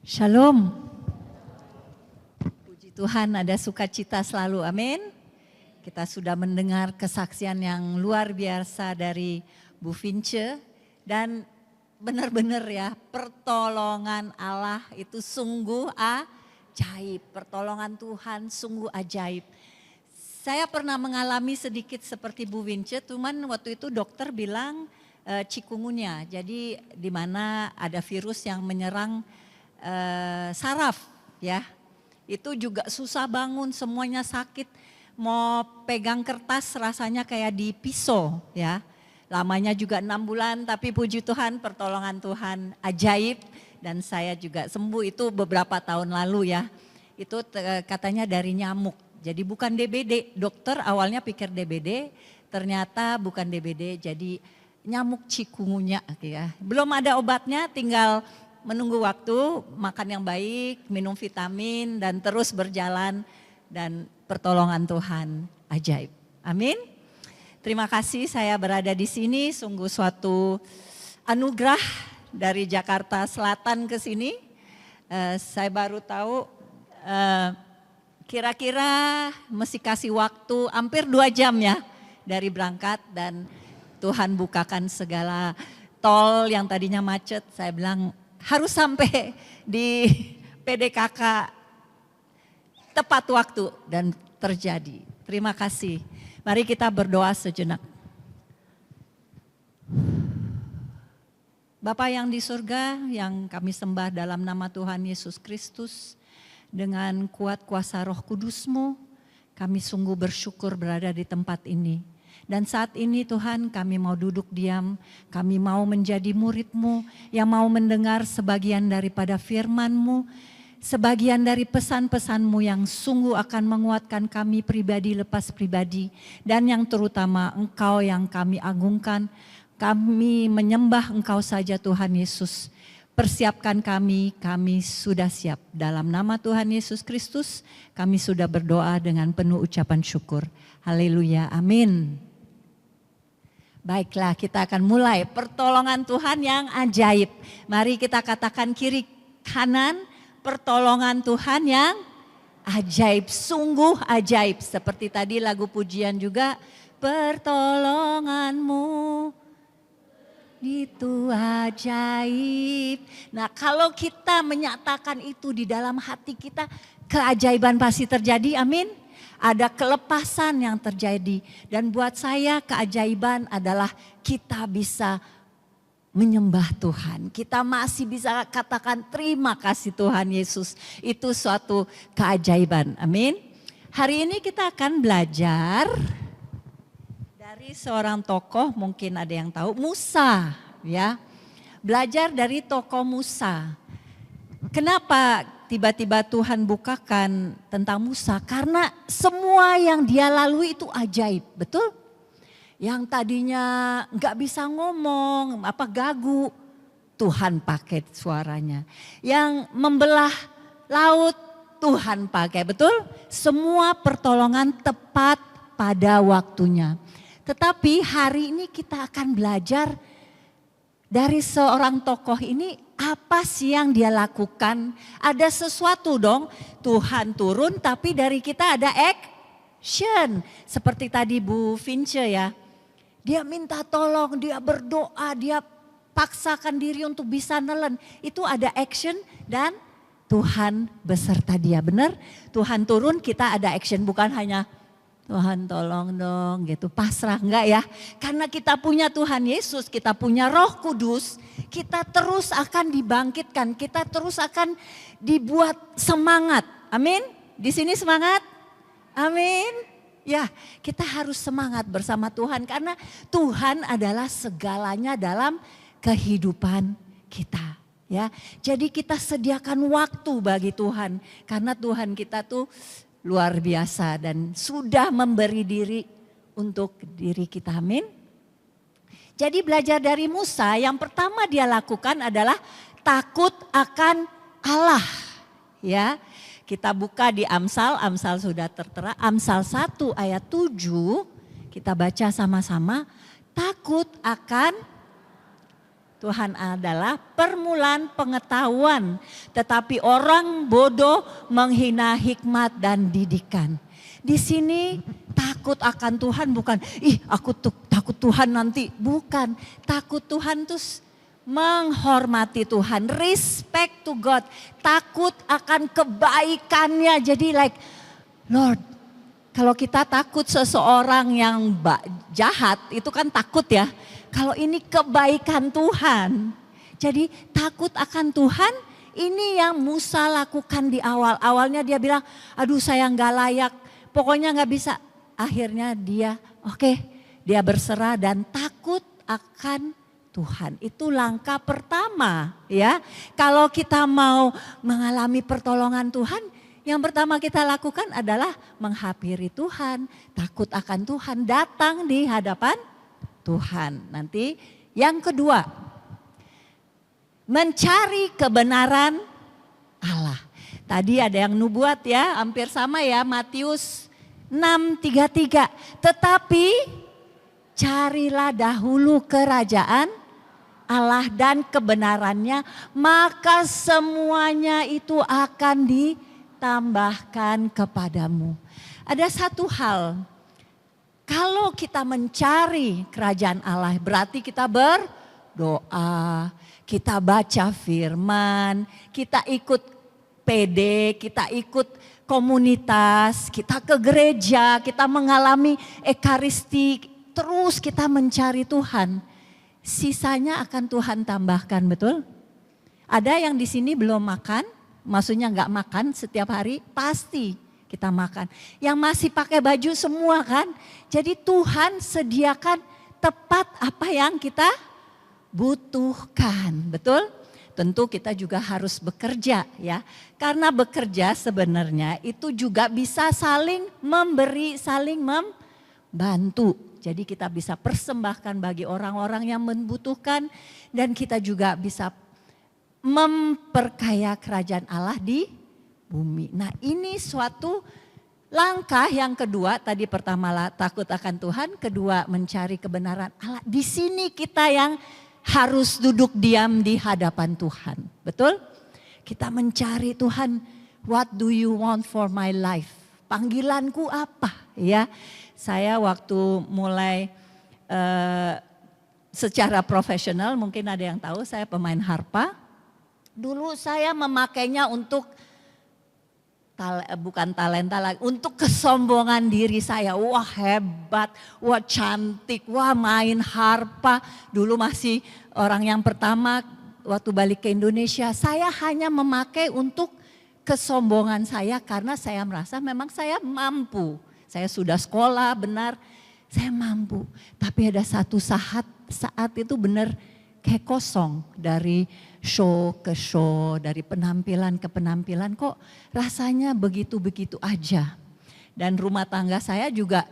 Shalom. Puji Tuhan, ada sukacita selalu, amin. Kita sudah mendengar kesaksian yang luar biasa dari Bu Vince. Dan benar-benar ya, pertolongan Allah itu sungguh ajaib. Pertolongan Tuhan sungguh ajaib. Saya pernah mengalami sedikit seperti Bu Vince, cuman waktu itu dokter bilang cikungunya. Jadi di mana ada virus yang menyerang saraf ya. Itu juga susah bangun, semuanya sakit. Mau pegang kertas rasanya kayak di pisau ya. Lamanya juga 6 bulan, tapi puji Tuhan pertolongan Tuhan ajaib. Dan saya juga sembuh itu beberapa tahun lalu ya. Itu katanya dari nyamuk, jadi bukan DBD. Dokter awalnya pikir DBD, ternyata bukan DBD, jadi nyamuk cikungunya ya. Belum ada obatnya, tinggal menunggu waktu, makan yang baik, minum vitamin dan terus berjalan. Dan pertolongan Tuhan ajaib. Amin. Terima kasih saya berada di sini, sungguh suatu anugerah dari Jakarta Selatan ke sini. Saya baru tahu kira-kira mesti kasih waktu hampir 2 jam ya dari berangkat. Dan Tuhan bukakan segala tol yang tadinya macet. Saya bilang harus sampai di PDKK tepat waktu dan terjadi. Terima kasih. Mari kita berdoa sejenak. Bapa yang di surga, yang kami sembah dalam nama Tuhan Yesus Kristus, dengan kuat kuasa Roh Kudus-Mu, Kami sungguh bersyukur berada di tempat ini. Dan saat ini Tuhan kami mau duduk diam, kami mau menjadi murid-Mu yang mau mendengar sebagian daripada firman-Mu, sebagian dari pesan-pesan-Mu yang sungguh akan menguatkan kami pribadi lepas pribadi. Dan yang terutama Engkau yang kami agungkan, kami menyembah Engkau saja Tuhan Yesus. Persiapkan kami sudah siap. Dalam nama Tuhan Yesus Kristus kami sudah berdoa dengan penuh ucapan syukur. Haleluya, amin. Baiklah, kita akan mulai pertolongan Tuhan yang ajaib. Mari kita katakan kiri kanan, pertolongan Tuhan yang ajaib, sungguh ajaib. Seperti tadi lagu pujian juga, pertolonganmu itu ajaib. Nah, kalau kita menyatakan itu di dalam hati kita, keajaiban pasti terjadi, amin. Ada kelepasan yang terjadi. Dan buat saya keajaiban adalah kita bisa menyembah Tuhan. Kita masih bisa katakan terima kasih Tuhan Yesus. Itu suatu keajaiban, amin. Hari ini kita akan belajar dari seorang tokoh, mungkin ada yang tahu, Musa, ya. Belajar dari tokoh Musa. Kenapa tiba-tiba Tuhan bukakan tentang Musa? Karena semua yang dia lalui itu ajaib, betul? Yang tadinya nggak bisa ngomong, gagu, Tuhan pakai suaranya. Yang membelah laut, Tuhan pakai, betul? Semua pertolongan tepat pada waktunya. Tetapi hari ini kita akan belajar dari seorang tokoh ini, apa sih yang dia lakukan? Ada sesuatu dong, Tuhan turun tapi dari kita ada action. Seperti tadi Bu Vince ya, dia minta tolong, dia berdoa, dia paksakan diri untuk bisa nelen. Itu ada action dan Tuhan beserta dia, benar? Tuhan turun, kita ada action, bukan hanya Tuhan tolong dong gitu, pasrah, enggak ya. Karena kita punya Tuhan Yesus, kita punya Roh Kudus, kita terus akan dibangkitkan, kita terus akan dibuat semangat. Amin? Di sini semangat? Amin? Ya, kita harus semangat bersama Tuhan karena Tuhan adalah segalanya dalam kehidupan kita. Ya, jadi kita sediakan waktu bagi Tuhan karena Tuhan kita tuh luar biasa dan sudah memberi diri untuk diri kita, amin. Jadi belajar dari Musa, yang pertama dia lakukan adalah takut akan Allah. Ya, kita buka di Amsal sudah tertera, Amsal 1 ayat 7, kita baca sama-sama. Takut akan Tuhan adalah permulaan pengetahuan, tetapi orang bodoh menghina hikmat dan didikan. Di sini takut akan Tuhan bukan, aku takut Tuhan nanti, bukan. Takut Tuhan itu menghormati Tuhan, respect to God, takut akan kebaikannya. Jadi like, Lord, kalau kita takut seseorang yang jahat itu kan takut ya. Kalau ini kebaikan Tuhan, jadi takut akan Tuhan, ini yang Musa lakukan di awal. Awalnya dia bilang, aduh saya nggak layak, pokoknya nggak bisa. Akhirnya dia dia berserah dan takut akan Tuhan. Itu langkah pertama ya. Kalau kita mau mengalami pertolongan Tuhan, yang pertama kita lakukan adalah menghampiri Tuhan, takut akan Tuhan, datang di hadapan Tuhan. Nanti yang kedua, mencari kebenaran Allah. Tadi ada yang nubuat ya, hampir sama ya, Matius 6:33. Tetapi carilah dahulu kerajaan Allah dan kebenarannya, maka semuanya itu akan ditambahkan kepadamu. Ada satu hal, kalau kita mencari kerajaan Allah berarti kita berdoa, kita baca firman, kita ikut PD, kita ikut komunitas, kita ke gereja, kita mengalami ekaristi, terus kita mencari Tuhan. Sisanya akan Tuhan tambahkan, betul? Ada yang di sini belum makan, maksudnya nggak makan setiap hari, pasti kita makan. Yang masih pakai baju semua kan. Jadi Tuhan sediakan tepat apa yang kita butuhkan, betul? Tentu kita juga harus bekerja ya. Karena bekerja sebenarnya itu juga bisa saling memberi, saling membantu. Jadi kita bisa persembahkan bagi orang-orang yang membutuhkan dan kita juga bisa memperkaya kerajaan Allah di bumi. Nah, ini suatu langkah yang kedua, tadi pertama takut akan Tuhan, kedua mencari kebenaran Allah. Di sini kita yang harus duduk diam di hadapan Tuhan. Betul? Kita mencari Tuhan, what do you want for my life? Panggilanku apa? Ya, saya waktu mulai secara profesional, mungkin ada yang tahu saya pemain harpa. Dulu saya memakainya untuk bukan talenta lagi, untuk kesombongan diri saya. Wah hebat, wah cantik, wah main harpa. Dulu masih orang yang pertama waktu balik ke Indonesia. Saya hanya memakai untuk kesombongan saya karena saya merasa memang saya mampu. Saya sudah sekolah benar, saya mampu. Tapi ada satu saat itu benar kayak kosong dari show ke show, dari penampilan ke penampilan, kok rasanya begitu-begitu aja. Dan rumah tangga saya juga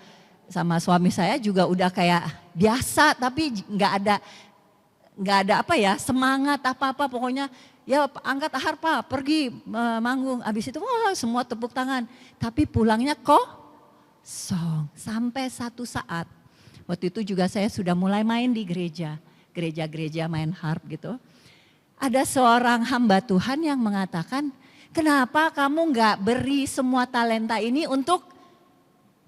sama suami saya juga udah kayak biasa, tapi nggak ada apa ya, semangat apa-apa, pokoknya ya angkat harpa, pergi manggung, habis itu wah semua tepuk tangan. Tapi pulangnya kosong. Sampai satu saat, waktu itu juga saya sudah mulai main di gereja-gereja main harp gitu. Ada seorang hamba Tuhan yang mengatakan, kenapa kamu nggak beri semua talenta ini untuk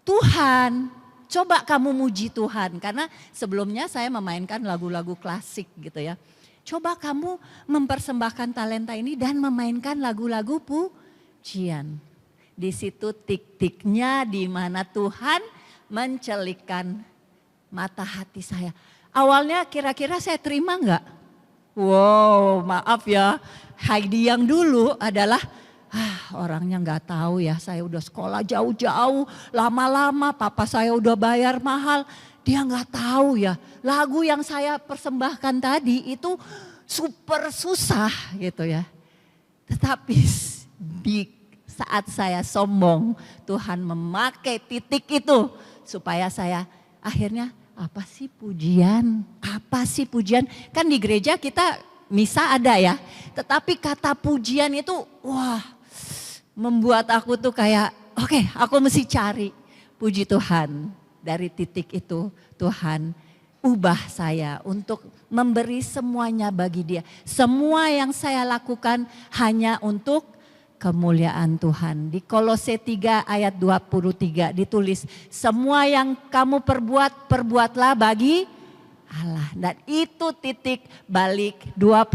Tuhan? Coba kamu muji Tuhan, karena sebelumnya saya memainkan lagu-lagu klasik gitu ya. Coba kamu mempersembahkan talenta ini dan memainkan lagu-lagu pujian. Di situ tik-tiknya di mana Tuhan mencelikkan mata hati saya. Awalnya kira-kira saya terima enggak? Wow, maaf ya, Heidi yang dulu adalah orangnya nggak tahu ya, saya udah sekolah jauh-jauh, lama-lama papa saya udah bayar mahal, dia nggak tahu ya, lagu yang saya persembahkan tadi itu super susah gitu ya. Tetapi di saat saya sombong, Tuhan memakai titik itu supaya saya akhirnya apa sih pujian? Apa sih pujian? Kan di gereja kita misa ada ya. Tetapi kata pujian itu wah membuat aku tuh kayak oke, aku mesti cari. Puji Tuhan, dari titik itu Tuhan ubah saya untuk memberi semuanya bagi Dia. Semua yang saya lakukan hanya untuk kemuliaan Tuhan. Di Kolose 3 ayat 23 ditulis, semua yang kamu perbuat, perbuatlah bagi Allah. Dan itu titik balik 25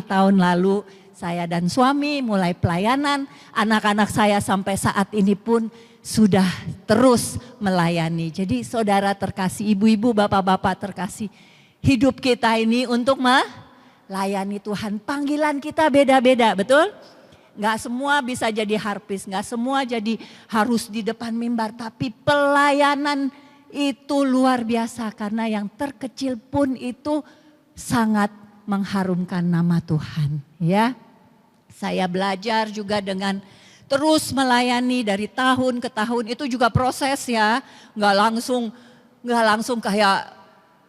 tahun lalu saya dan suami mulai pelayanan. Anak-anak saya sampai saat ini pun sudah terus melayani. Jadi saudara terkasih, ibu-ibu, bapak-bapak terkasih, hidup kita ini untuk melayani Tuhan. Panggilan kita beda-beda, betul? Gak semua bisa jadi harpis, gak semua jadi harus di depan mimbar. Tapi pelayanan itu luar biasa karena yang terkecil pun itu sangat mengharumkan nama Tuhan. Ya, saya belajar juga dengan terus melayani dari tahun ke tahun, itu juga proses ya. Gak langsung kayak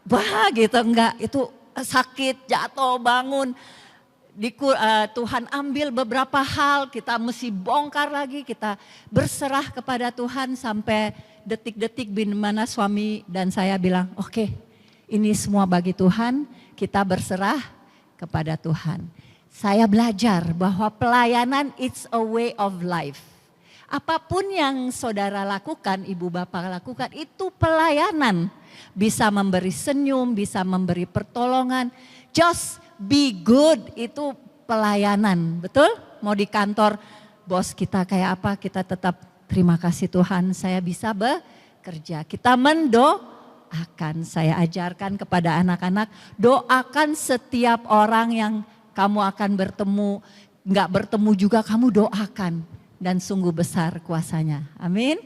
wah gitu, enggak, itu sakit, jatuh, bangun. Tuhan ambil beberapa hal, kita mesti bongkar lagi, kita berserah kepada Tuhan sampai detik-detik di mana suami dan saya bilang, oke, ini semua bagi Tuhan, kita berserah kepada Tuhan. Saya belajar bahwa pelayanan it's a way of life. Apapun yang saudara lakukan, ibu bapak lakukan, itu pelayanan. Bisa memberi senyum, bisa memberi pertolongan, just be good, itu pelayanan, betul? Mau di kantor bos kita kayak apa, kita tetap terima kasih Tuhan saya bisa bekerja. Kita mendoakan, saya ajarkan kepada anak-anak, doakan setiap orang yang kamu akan bertemu, enggak bertemu juga kamu doakan. dan sungguh besar kuasanya. Amin.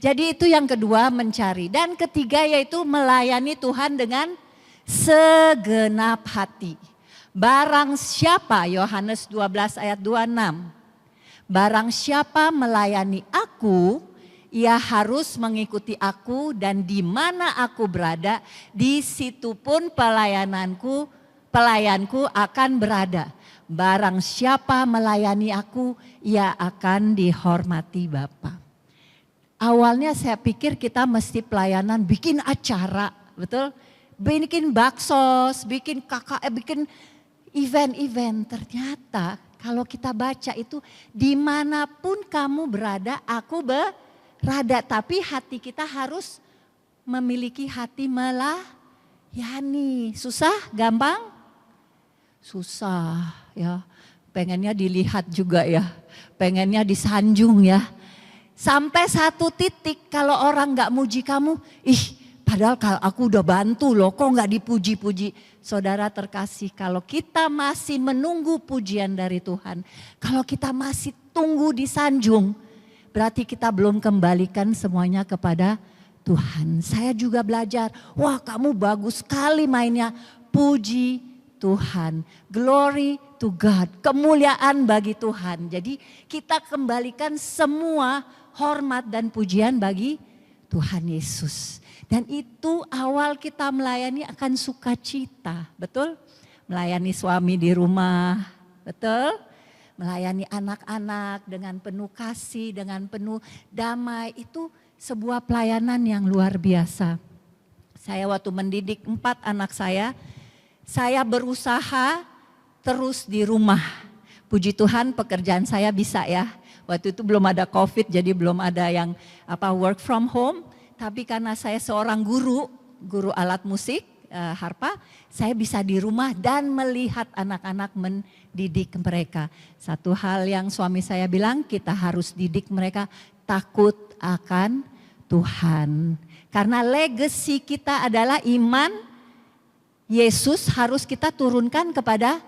Jadi itu yang kedua, mencari. Dan ketiga yaitu melayani Tuhan dengan segenap hati. Barang siapa, Yohanes 12 ayat 26. Barang siapa melayani aku, ia harus mengikuti aku, dan di mana aku berada, di situ pun pelayanku akan berada. Barang siapa melayani aku, ia akan dihormati Bapa. Awalnya saya pikir kita mesti pelayanan bikin acara, betul? Bikin baksos, bikin bikin event-event. Ternyata kalau kita baca itu dimanapun kamu berada, aku berada. Tapi hati kita harus memiliki hati melayani. Susah? Gampang? Susah ya. Pengennya dilihat juga ya. Pengennya disanjung ya. Sampai satu titik kalau orang gak muji kamu, padahal kalau aku udah bantu loh, kok gak dipuji-puji. Saudara terkasih, kalau kita masih menunggu pujian dari Tuhan, kalau kita masih tunggu disanjung, berarti kita belum kembalikan semuanya kepada Tuhan. Saya juga belajar, wah kamu bagus sekali mainnya, puji Tuhan, glory to God, kemuliaan bagi Tuhan. Jadi kita kembalikan semua hormat dan pujian bagi Tuhan Yesus. Dan itu awal kita melayani akan sukacita, betul? Melayani suami di rumah, betul? Melayani anak-anak dengan penuh kasih, dengan penuh damai, itu sebuah pelayanan yang luar biasa. Saya waktu mendidik 4 anak saya berusaha terus di rumah. Puji Tuhan pekerjaan saya bisa ya. Waktu itu belum ada COVID, jadi belum ada yang work from home. Tapi karena saya seorang guru alat musik, harpa, saya bisa di rumah dan melihat anak-anak mendidik mereka. Satu hal yang suami saya bilang, kita harus didik mereka takut akan Tuhan. Karena legacy kita adalah iman Yesus, harus kita turunkan kepada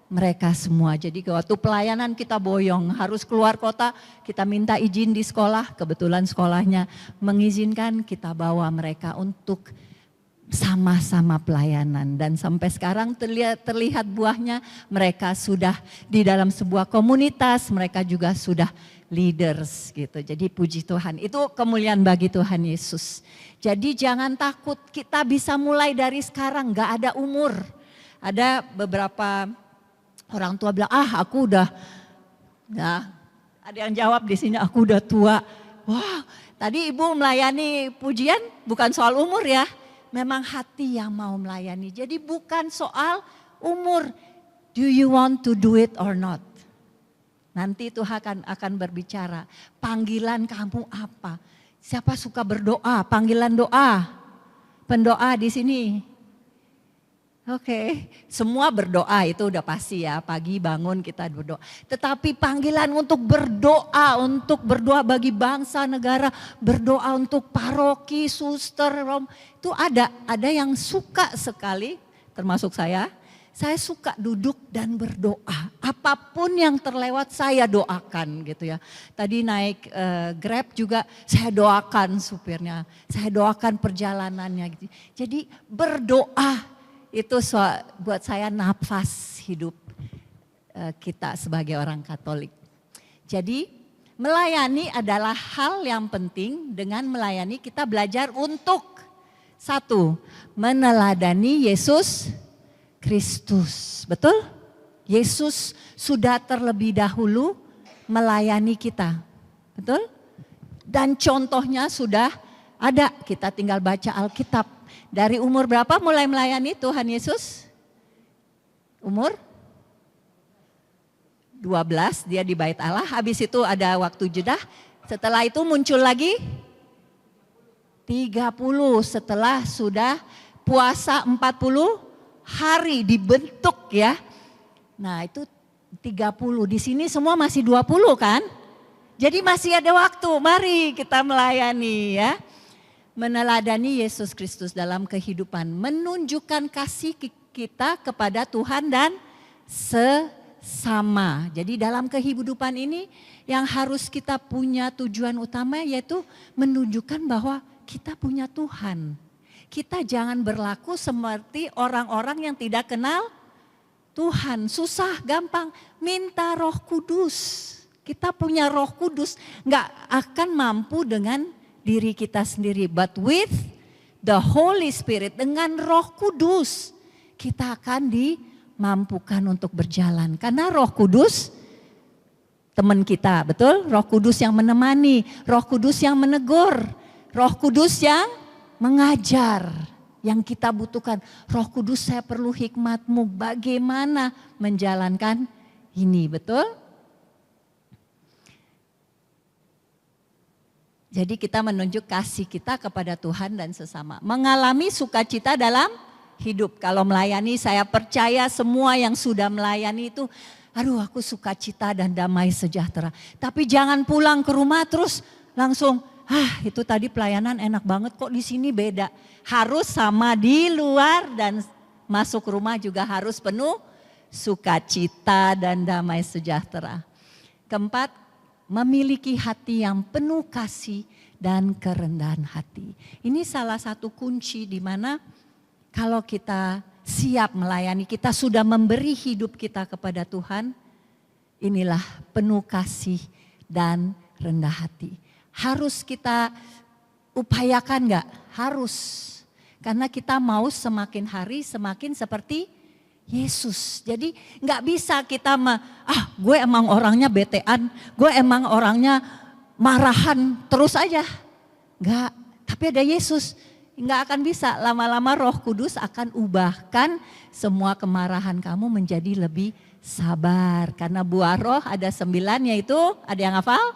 mereka semua. Jadi waktu pelayanan kita boyong, harus keluar kota, kita minta izin di sekolah, kebetulan sekolahnya mengizinkan, kita bawa mereka untuk sama-sama pelayanan. Dan sampai sekarang terlihat buahnya, mereka sudah di dalam sebuah komunitas, mereka juga sudah leaders gitu. Jadi puji Tuhan, itu kemuliaan bagi Tuhan Yesus. Jadi jangan takut, kita bisa mulai dari sekarang, gak ada umur. Ada beberapa orang tua bilang, aku udah, nah ada yang jawab di sini, aku udah tua. Wah, tadi ibu melayani pujian bukan soal umur ya, memang hati yang mau melayani. Jadi bukan soal umur, do you want to do it or not? Nanti Tuhan akan berbicara, panggilan kamu apa? Siapa suka berdoa, panggilan doa, pendoa di sini. Oke, semua berdoa itu udah pasti ya, pagi bangun kita berdoa. Tetapi panggilan untuk berdoa bagi bangsa, negara, berdoa untuk paroki, suster, itu ada yang suka sekali, termasuk saya suka duduk dan berdoa. Apapun yang terlewat saya doakan gitu ya. Tadi naik Grab juga saya doakan supirnya, saya doakan perjalanannya gitu. Jadi berdoa itu buat saya nafas hidup kita sebagai orang Katolik. Jadi melayani adalah hal yang penting. Dengan melayani kita belajar untuk satu, meneladani Yesus Kristus. Betul? Yesus sudah terlebih dahulu melayani kita. Betul? Dan contohnya sudah ada, kita tinggal baca Alkitab. Dari umur berapa mulai melayani Tuhan Yesus? Umur 12 dia di Bait Allah, habis itu ada waktu jeda. Setelah itu muncul lagi 30 setelah sudah puasa 40 hari dibentuk ya. Nah itu 30, di sini semua masih 20 kan? Jadi masih ada waktu, mari kita melayani ya. Meneladani Yesus Kristus dalam kehidupan, menunjukkan kasih kita kepada Tuhan dan bersama. Jadi dalam kehidupan ini yang harus kita punya tujuan utama yaitu menunjukkan bahwa kita punya Tuhan. Kita jangan berlaku seperti orang-orang yang tidak kenal Tuhan. Susah, gampang, minta Roh Kudus. Kita punya Roh Kudus, nggak akan mampu dengan diri kita sendiri. But with the Holy Spirit, dengan Roh Kudus, kita akan dimampukan untuk berjalan. Karena Roh Kudus teman kita, betul? Roh Kudus yang menemani, Roh Kudus yang menegur, Roh Kudus yang mengajar. Yang kita butuhkan, Roh Kudus saya perlu hikmat-Mu bagaimana menjalankan ini, betul? Jadi kita menunjuk kasih kita kepada Tuhan dan sesama. Mengalami sukacita dalam hidup. Kalau melayani, saya percaya semua yang sudah melayani itu, aduh aku sukacita dan damai sejahtera. Tapi jangan pulang ke rumah terus langsung, itu tadi pelayanan enak banget kok di sini beda. Harus sama di luar dan masuk rumah juga harus penuh sukacita dan damai sejahtera. Keempat, memiliki hati yang penuh kasih dan kerendahan hati. Ini salah satu kunci di mana kalau kita siap melayani, kita sudah memberi hidup kita kepada Tuhan, inilah penuh kasih dan rendah hati. Harus kita upayakan enggak? Harus. Karena kita mau semakin hari semakin seperti Yesus. Jadi nggak bisa kita gue emang orangnya betean, gue emang orangnya marahan terus aja. Nggak, tapi ada Yesus. Nggak akan bisa, lama-lama Roh Kudus akan ubahkan semua kemarahan kamu menjadi lebih sabar. Karena buah roh ada 9 yaitu, ada yang hafal?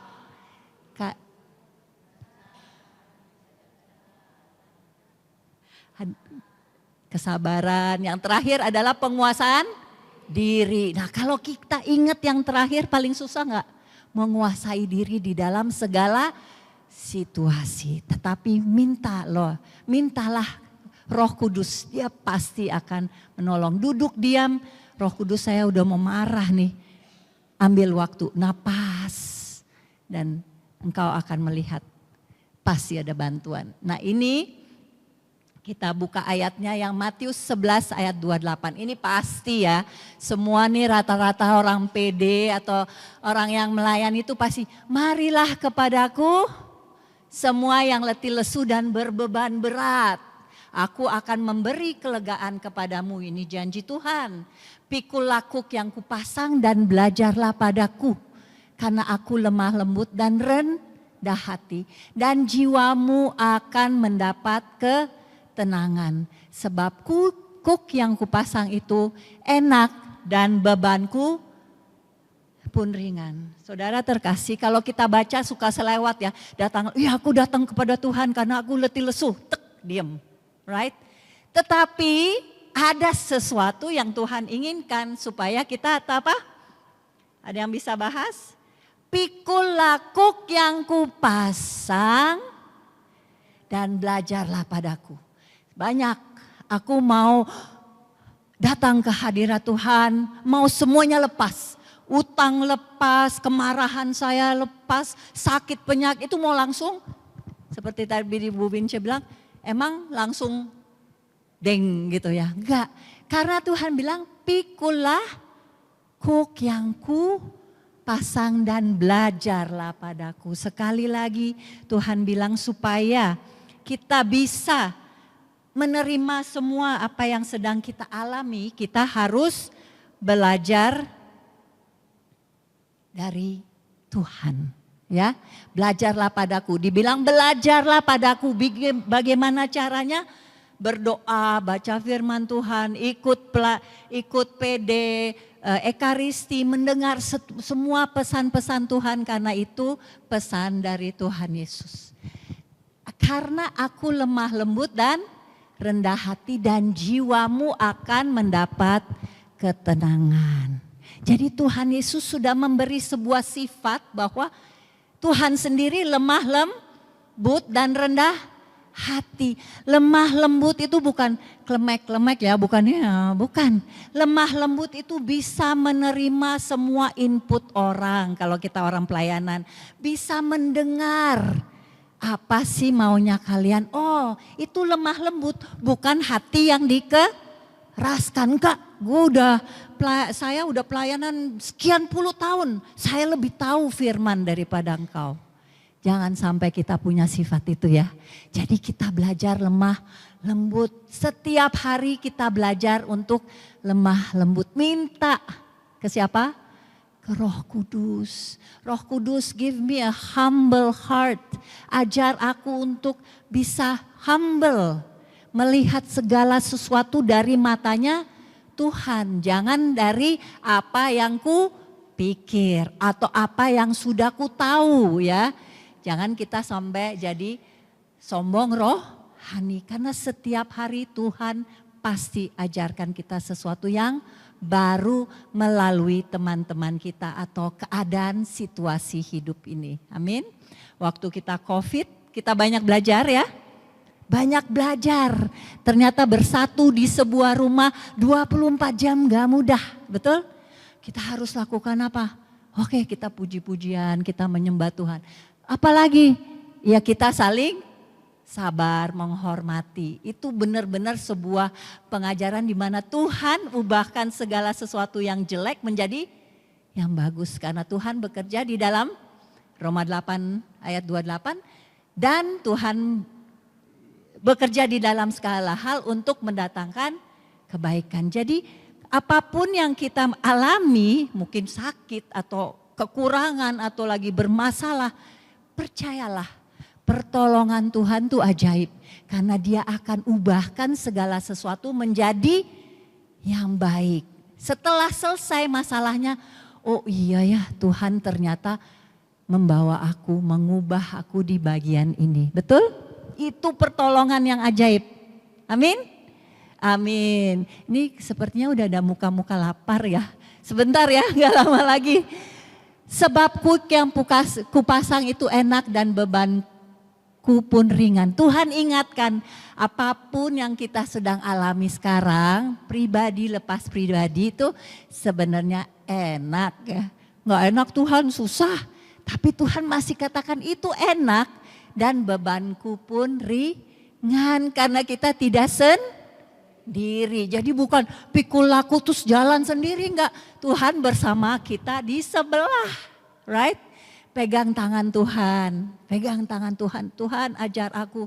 Kesabaran, yang terakhir adalah penguasaan diri. Nah kalau kita ingat yang terakhir paling susah enggak? Menguasai diri di dalam segala situasi. Tetapi mintalah Roh Kudus, dia pasti akan menolong. Duduk diam, Roh Kudus saya udah mau marah nih. Ambil waktu, napas dan engkau akan melihat pasti ada bantuan. Nah ini kita buka ayatnya yang Matius 11 ayat 28. Ini pasti ya, semua nih rata-rata orang PD atau orang yang melayani itu pasti, marilah kepadaku semua yang letih lesu dan berbeban berat. Aku akan memberi kelegaan kepadamu, ini janji Tuhan. Pikul lakuk yang kupasang dan belajarlah padaku. Karena aku lemah lembut dan rendah hati. Dan jiwamu akan mendapat ketenangan, sebab kuk yang kupasang itu enak dan bebanku pun ringan. Saudara terkasih, kalau kita baca suka selewat ya, aku datang kepada Tuhan karena aku letih lesu, diam, right? Tetapi ada sesuatu yang Tuhan inginkan supaya kita apa? Ada yang bisa bahas? Pikul lakuk yang kupasang dan belajarlah padaku. Banyak, aku mau datang ke hadirat Tuhan, mau semuanya lepas. Utang lepas, kemarahan saya lepas, sakit penyakit itu mau langsung. Seperti tadi Bu Bince bilang, emang langsung deng gitu ya. Enggak, karena Tuhan bilang pikulah kuk yang ku pasang dan belajarlah padaku. Sekali lagi Tuhan bilang supaya kita bisa menerima semua apa yang sedang kita alami, kita harus belajar dari Tuhan. Ya, belajarlah padaku. Dibilang belajarlah padaku. Bagaimana caranya? Berdoa, baca firman Tuhan, ikut PD, ekaristi, mendengar semua pesan-pesan Tuhan, karena itu pesan dari Tuhan Yesus. Karena aku lemah lembut dan rendah hati dan jiwamu akan mendapat ketenangan. Jadi Tuhan Yesus sudah memberi sebuah sifat bahwa Tuhan sendiri lemah lembut dan rendah hati. Lemah lembut itu bukan klemek-klemek ya, bukan. Lemah lembut itu bisa menerima semua input orang. Kalau kita orang pelayanan, bisa mendengar apa sih maunya kalian. Oh, itu lemah lembut, bukan hati yang dikeraskan. Kak, saya udah pelayanan sekian puluh tahun, saya lebih tahu firman daripada engkau. Jangan sampai kita punya sifat itu ya. Jadi kita belajar lemah lembut. Setiap hari kita belajar untuk lemah lembut. Minta ke siapa? Ke Roh Kudus. Roh Kudus, give me a humble heart. Ajar aku untuk bisa humble. Melihat segala sesuatu dari matanya Tuhan. Jangan dari apa yang ku pikir atau apa yang sudah ku tahu ya. Jangan kita sampai jadi sombong rohani. Karena setiap hari Tuhan pasti ajarkan kita sesuatu yang baru melalui teman-teman kita atau keadaan situasi hidup ini. Amin. Waktu kita COVID, kita banyak belajar ya. Banyak belajar. Ternyata bersatu di sebuah rumah 24 jam gak mudah. Betul? Kita harus lakukan apa? Oke, kita puji-pujian, kita menyembah Tuhan. Apalagi ya kita saling sabar, menghormati. Itu benar-benar sebuah pengajaran di mana Tuhan ubahkan segala sesuatu yang jelek menjadi yang bagus. Karena Tuhan bekerja di dalam Roma 8 ayat 28. Dan Tuhan bekerja di dalam segala hal untuk mendatangkan kebaikan. Jadi apapun yang kita alami, mungkin sakit atau kekurangan atau lagi bermasalah, percayalah, pertolongan Tuhan itu ajaib. Karena dia akan ubahkan segala sesuatu menjadi yang baik. Setelah selesai masalahnya, oh iya ya Tuhan ternyata membawa aku, mengubah aku di bagian ini. Betul? Itu pertolongan yang ajaib. Amin? Amin. Ini sepertinya udah ada muka-muka lapar ya. Sebentar ya, gak lama lagi. Sebab kuk yang kupasang itu enak dan bebanku pun ringan. Tuhan ingatkan apapun yang kita sedang alami sekarang, pribadi lepas pribadi itu sebenarnya enak ya. Gak enak Tuhan, susah. Tapi Tuhan masih katakan itu enak dan bebanku pun ringan karena kita tidak sendiri. Jadi bukan pikul laku terus jalan sendiri, enggak. Tuhan bersama kita di sebelah, right? Pegang tangan Tuhan, pegang tangan Tuhan. Tuhan ajar aku,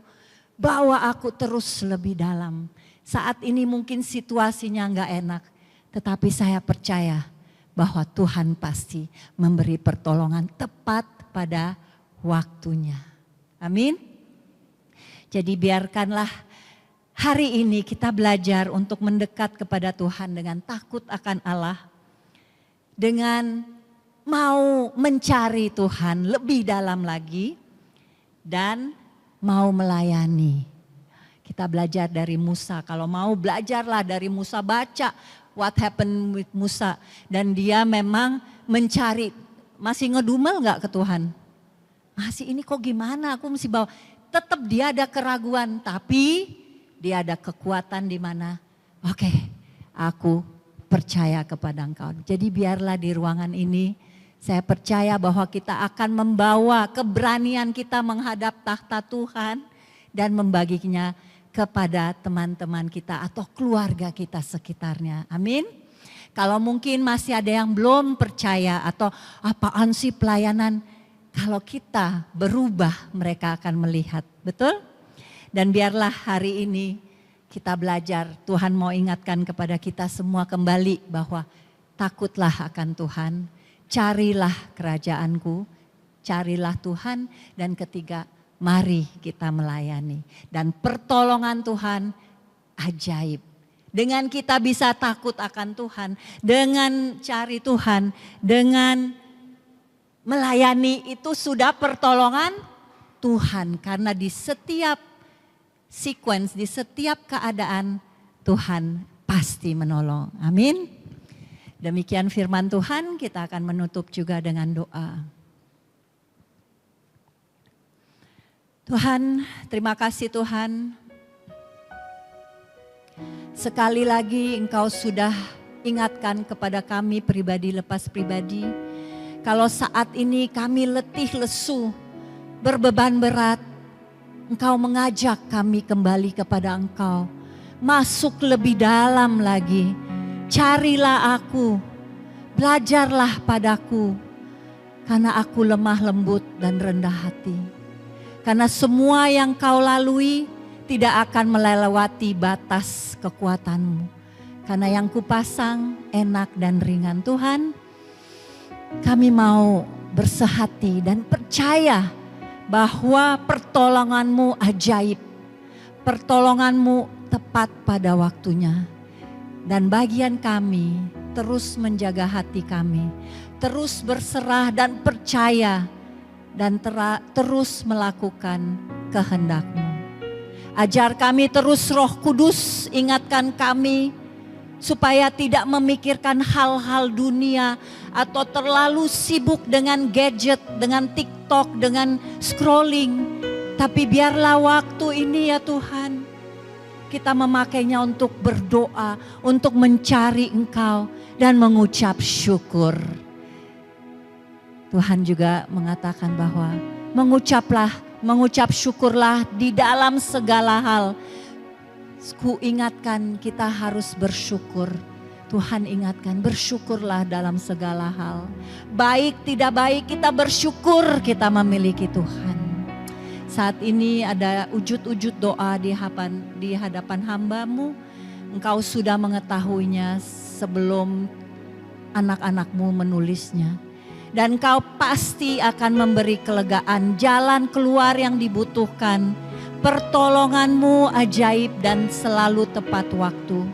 bawa aku terus lebih dalam. Saat ini mungkin situasinya enggak enak, tetapi saya percaya bahwa Tuhan pasti memberi pertolongan tepat pada waktunya. Amin. Jadi biarkanlah hari ini kita belajar untuk mendekat kepada Tuhan dengan takut akan Allah. Dengan mau mencari Tuhan lebih dalam lagi dan mau melayani. Kita belajar dari Musa, kalau mau belajarlah dari Musa, baca what happened with Musa. Dan dia memang mencari, masih ngedumel gak ke Tuhan? Masih ini kok gimana, aku mesti bawa. Tetap dia ada keraguan, tapi dia ada kekuatan di mana, oke, aku percaya kepada Engkau. Jadi biarlah di ruangan ini, saya percaya bahwa kita akan membawa keberanian kita menghadap takhta Tuhan dan membaginya kepada teman-teman kita atau keluarga kita sekitarnya. Amin. Kalau mungkin masih ada yang belum percaya atau apaan sih pelayanan, kalau kita berubah mereka akan melihat, betul? Dan biarlah hari ini kita belajar, Tuhan mau ingatkan kepada kita semua kembali bahwa takutlah akan Tuhan, carilah kerajaanku, carilah Tuhan, dan ketiga mari kita melayani. Dan pertolongan Tuhan ajaib. Dengan kita bisa takut akan Tuhan, dengan cari Tuhan, dengan melayani itu sudah pertolongan Tuhan. Karena di setiap sequence, di setiap keadaan Tuhan pasti menolong. Amin. Demikian firman Tuhan, kita akan menutup juga dengan doa. Tuhan, terima kasih Tuhan. Sekali lagi Engkau sudah ingatkan kepada kami pribadi lepas pribadi. Kalau saat ini kami letih lesu, berbeban berat, Engkau mengajak kami kembali kepada Engkau. Masuk lebih dalam lagi. Carilah aku, belajarlah padaku. Karena aku lemah lembut dan rendah hati. Karena semua yang kau lalui tidak akan melewati batas kekuatanmu. Karena yang kupasang enak dan ringan. Tuhan, kami mau bersehati dan percaya bahwa pertolonganmu ajaib. Pertolonganmu tepat pada waktunya. Dan bagian kami terus menjaga hati kami. Terus berserah dan percaya. Dan terus melakukan kehendak-Mu. Ajar kami terus Roh Kudus, ingatkan kami supaya tidak memikirkan hal-hal dunia atau terlalu sibuk dengan gadget, dengan TikTok, dengan scrolling. Tapi biarlah waktu ini ya Tuhan, kita memakainya untuk berdoa, untuk mencari Engkau dan mengucap syukur. Tuhan juga mengatakan bahwa mengucap syukurlah di dalam segala hal. Ku ingatkan kita harus bersyukur. Tuhan ingatkan bersyukurlah dalam segala hal. Baik tidak baik kita bersyukur kita memiliki Tuhan. Saat ini ada wujud-wujud doa di hadapan hamba-Mu. Engkau sudah mengetahuinya sebelum anak-anak-Mu menulisnya. Dan Kau pasti akan memberi kelegaan, jalan keluar yang dibutuhkan. Pertolongan-Mu ajaib dan selalu tepat waktu.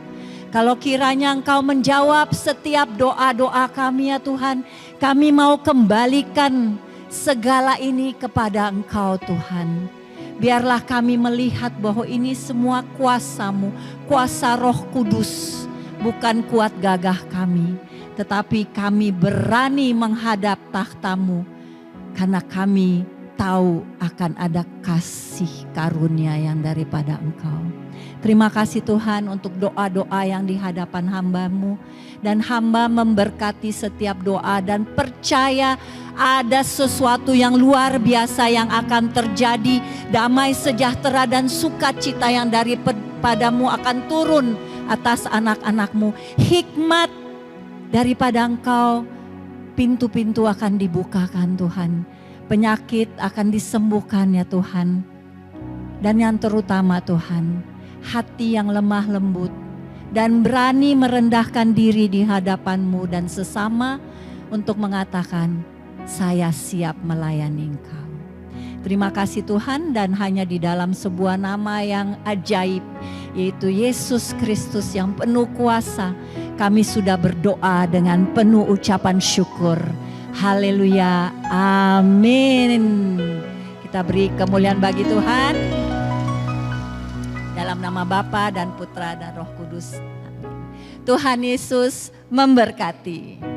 Kalau kiranya Engkau menjawab setiap doa-doa kami ya Tuhan, kami mau kembalikan segala ini kepada Engkau Tuhan. Biarlah kami melihat bahwa ini semua kuasa-Mu, kuasa Roh Kudus, bukan kuat gagah kami. Tetapi kami berani menghadap tahta-Mu karena kami tahu akan ada kasih karunia yang daripada Engkau. Terima kasih Tuhan untuk doa-doa yang di hadapan hamba-Mu. Dan hamba memberkati setiap doa dan percaya ada sesuatu yang luar biasa yang akan terjadi. Damai, sejahtera dan sukacita yang daripada-Mu akan turun atas anak-anak-Mu. Hikmat daripada Engkau, pintu-pintu akan dibukakan Tuhan. Penyakit akan disembuhkan ya Tuhan. Dan yang terutama Tuhan, hati yang lemah lembut dan berani merendahkan diri di hadapan-Mu dan sesama untuk mengatakan, saya siap melayani Engkau. Terima kasih Tuhan, dan hanya di dalam sebuah nama yang ajaib, yaitu Yesus Kristus yang penuh kuasa, kami sudah berdoa dengan penuh ucapan syukur. Haleluya, amin. Kita beri kemuliaan bagi Tuhan. Dalam nama Bapa dan Putra dan Roh Kudus. Amin. Tuhan Yesus memberkati.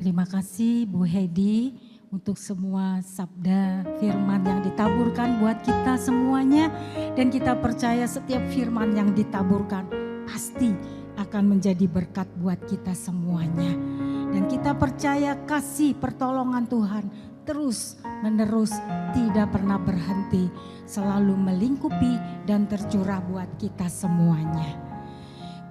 Terima kasih Bu Hedi untuk semua sabda firman yang ditaburkan buat kita semuanya. Dan kita percaya setiap firman yang ditaburkan pasti akan menjadi berkat buat kita semuanya. Dan kita percaya kasih pertolongan Tuhan terus menerus tidak pernah berhenti. Selalu melingkupi dan tercurah buat kita semuanya.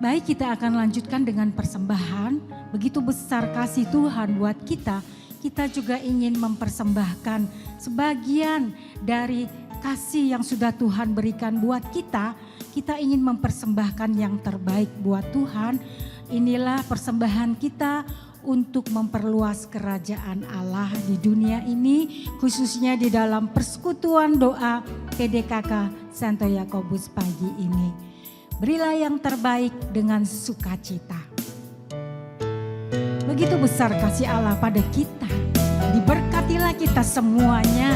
Baik, kita akan lanjutkan dengan persembahan. Begitu besar kasih Tuhan buat kita, kita juga ingin mempersembahkan sebagian dari kasih yang sudah Tuhan berikan buat kita. Kita ingin mempersembahkan yang terbaik buat Tuhan. Inilah persembahan kita untuk memperluas kerajaan Allah di dunia ini, khususnya di dalam persekutuan doa PDKK Santo Yakobus pagi ini. Berilah yang terbaik dengan sukacita. Begitu besar kasih Allah pada kita. Diberkatilah kita semuanya.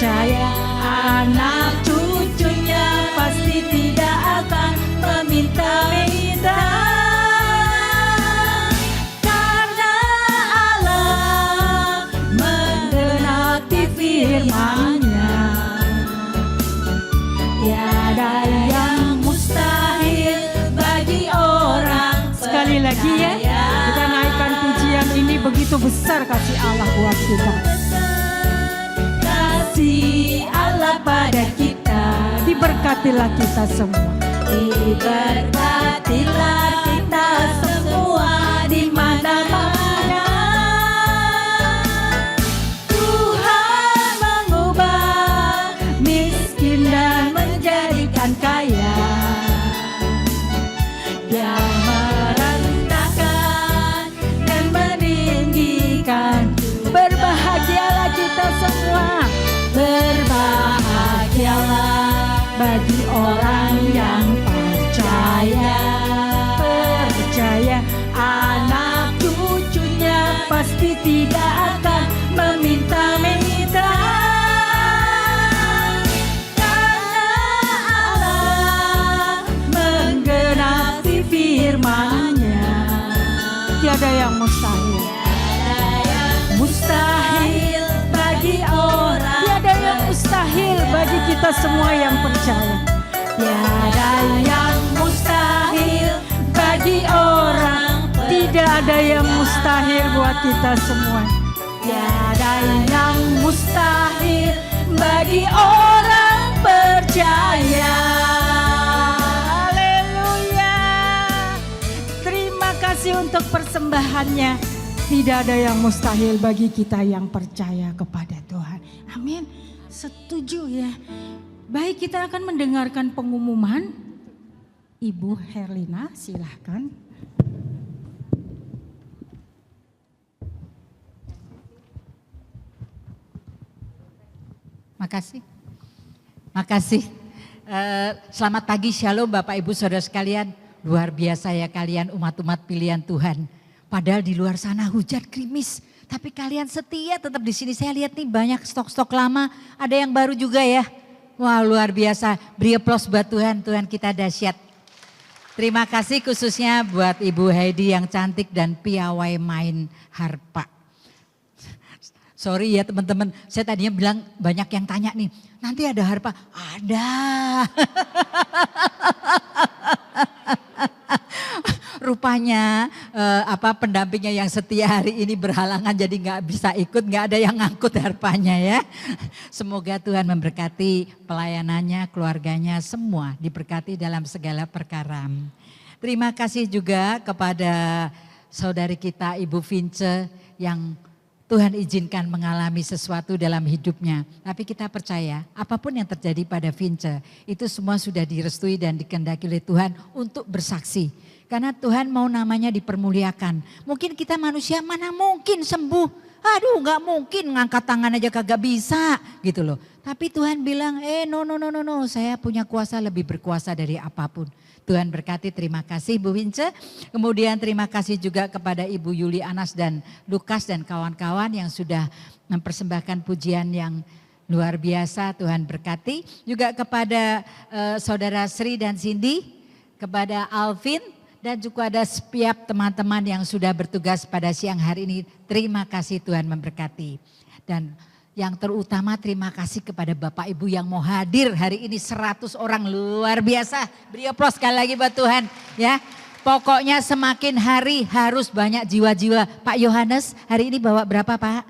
percaya anak cucunya pasti tidak akan meminta-minta. Karena Allah menggenapi firman-Nya, tiada yang mustahil bagi orang. Sekali lagi ya, kita naikkan pujian ini, begitu besar kasih Allah buat kita. Kasih Allah pada kita, diberkatilah kita semua. Diberkatilah kita semua di mana-mana. Tuhan mengubah miskin dan menjadikan kaya. Dia merendahkan dan meninggikan. Berbahagialah kita semua. Berbahagialah bagi orang yang percaya. Percaya anak cucunya pasti tidak akan meminta-minta. Karena Allah menggenapi firman-Nya, tiada yang mustahil. Mustahil bagi orang, tiada yang mustahil bagi kita semua yang percaya. Tiada yang mustahil bagi orang, tidak ada yang mustahil buat kita semua. Tiada yang mustahil bagi orang percaya. Haleluya. Terima kasih untuk persembahannya. Tidak ada yang mustahil bagi kita yang percaya kepada Tuhan. Amin. Setuju ya. Baik, kita akan mendengarkan pengumuman. Ibu Herlina, silahkan. Makasih. Makasih. Selamat pagi, shalom Bapak Ibu Saudara sekalian. Luar biasa ya kalian umat-umat pilihan Tuhan. Padahal di luar sana hujan krimis, tapi kalian setia tetap di sini. Saya lihat nih banyak stok-stok lama, ada yang baru juga ya. Wah, luar biasa. Beri aplaus buat Tuhan, Tuhan kita dahsyat. Terima kasih khususnya buat Ibu Heidi yang cantik dan piawai main harpa. Sorry ya teman-teman, saya tadinya bilang banyak yang tanya nih, nanti ada harpa? Ada. Rupanya pendampingnya yang setia hari ini berhalangan jadi nggak bisa ikut, nggak ada yang ngangkut harpanya ya. Semoga Tuhan memberkati pelayanannya, keluarganya, semua diberkati dalam segala perkara. Terima kasih juga kepada saudari kita Ibu Vince yang Tuhan izinkan mengalami sesuatu dalam hidupnya. Tapi kita percaya apapun yang terjadi pada Vince itu semua sudah direstui dan dikehendaki oleh Tuhan untuk bersaksi. Karena Tuhan mau namanya dipermuliakan. Mungkin kita manusia mana mungkin sembuh. Aduh gak mungkin ngangkat tangan aja kagak bisa gitu loh. Tapi Tuhan bilang no, saya punya kuasa lebih berkuasa dari apapun. Tuhan berkati, terima kasih Bu Vince. Kemudian terima kasih juga kepada Ibu Yuli Anas dan Lukas dan kawan-kawan yang sudah mempersembahkan pujian yang luar biasa. Tuhan berkati. Juga kepada Saudara Sri dan Cindy, kepada Alvin, dan juga ada setiap teman-teman yang sudah bertugas pada siang hari ini. Terima kasih, Tuhan memberkati. Dan yang terutama terima kasih kepada Bapak Ibu yang mau hadir hari ini 100 orang, luar biasa. Beri aplaus sekali lagi buat Tuhan ya. Pokoknya semakin hari harus banyak jiwa-jiwa. Pak Yohanes hari ini bawa berapa Pak?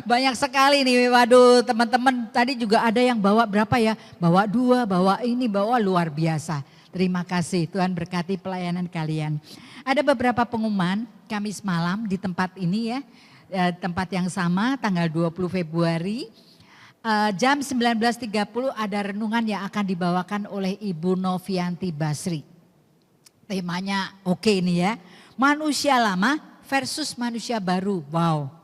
Banyak sekali nih, waduh teman-teman tadi juga ada yang bawa berapa ya? Bawa 2, bawa ini, bawa luar biasa. Terima kasih, Tuhan berkati pelayanan kalian. Ada beberapa pengumuman Kamis malam di tempat ini ya. Tempat yang sama tanggal 20 Februari. Jam 19.30 ada renungan yang akan dibawakan oleh Ibu Novianti Basri. Temanya oke ini ya. Manusia lama versus manusia baru. Wow.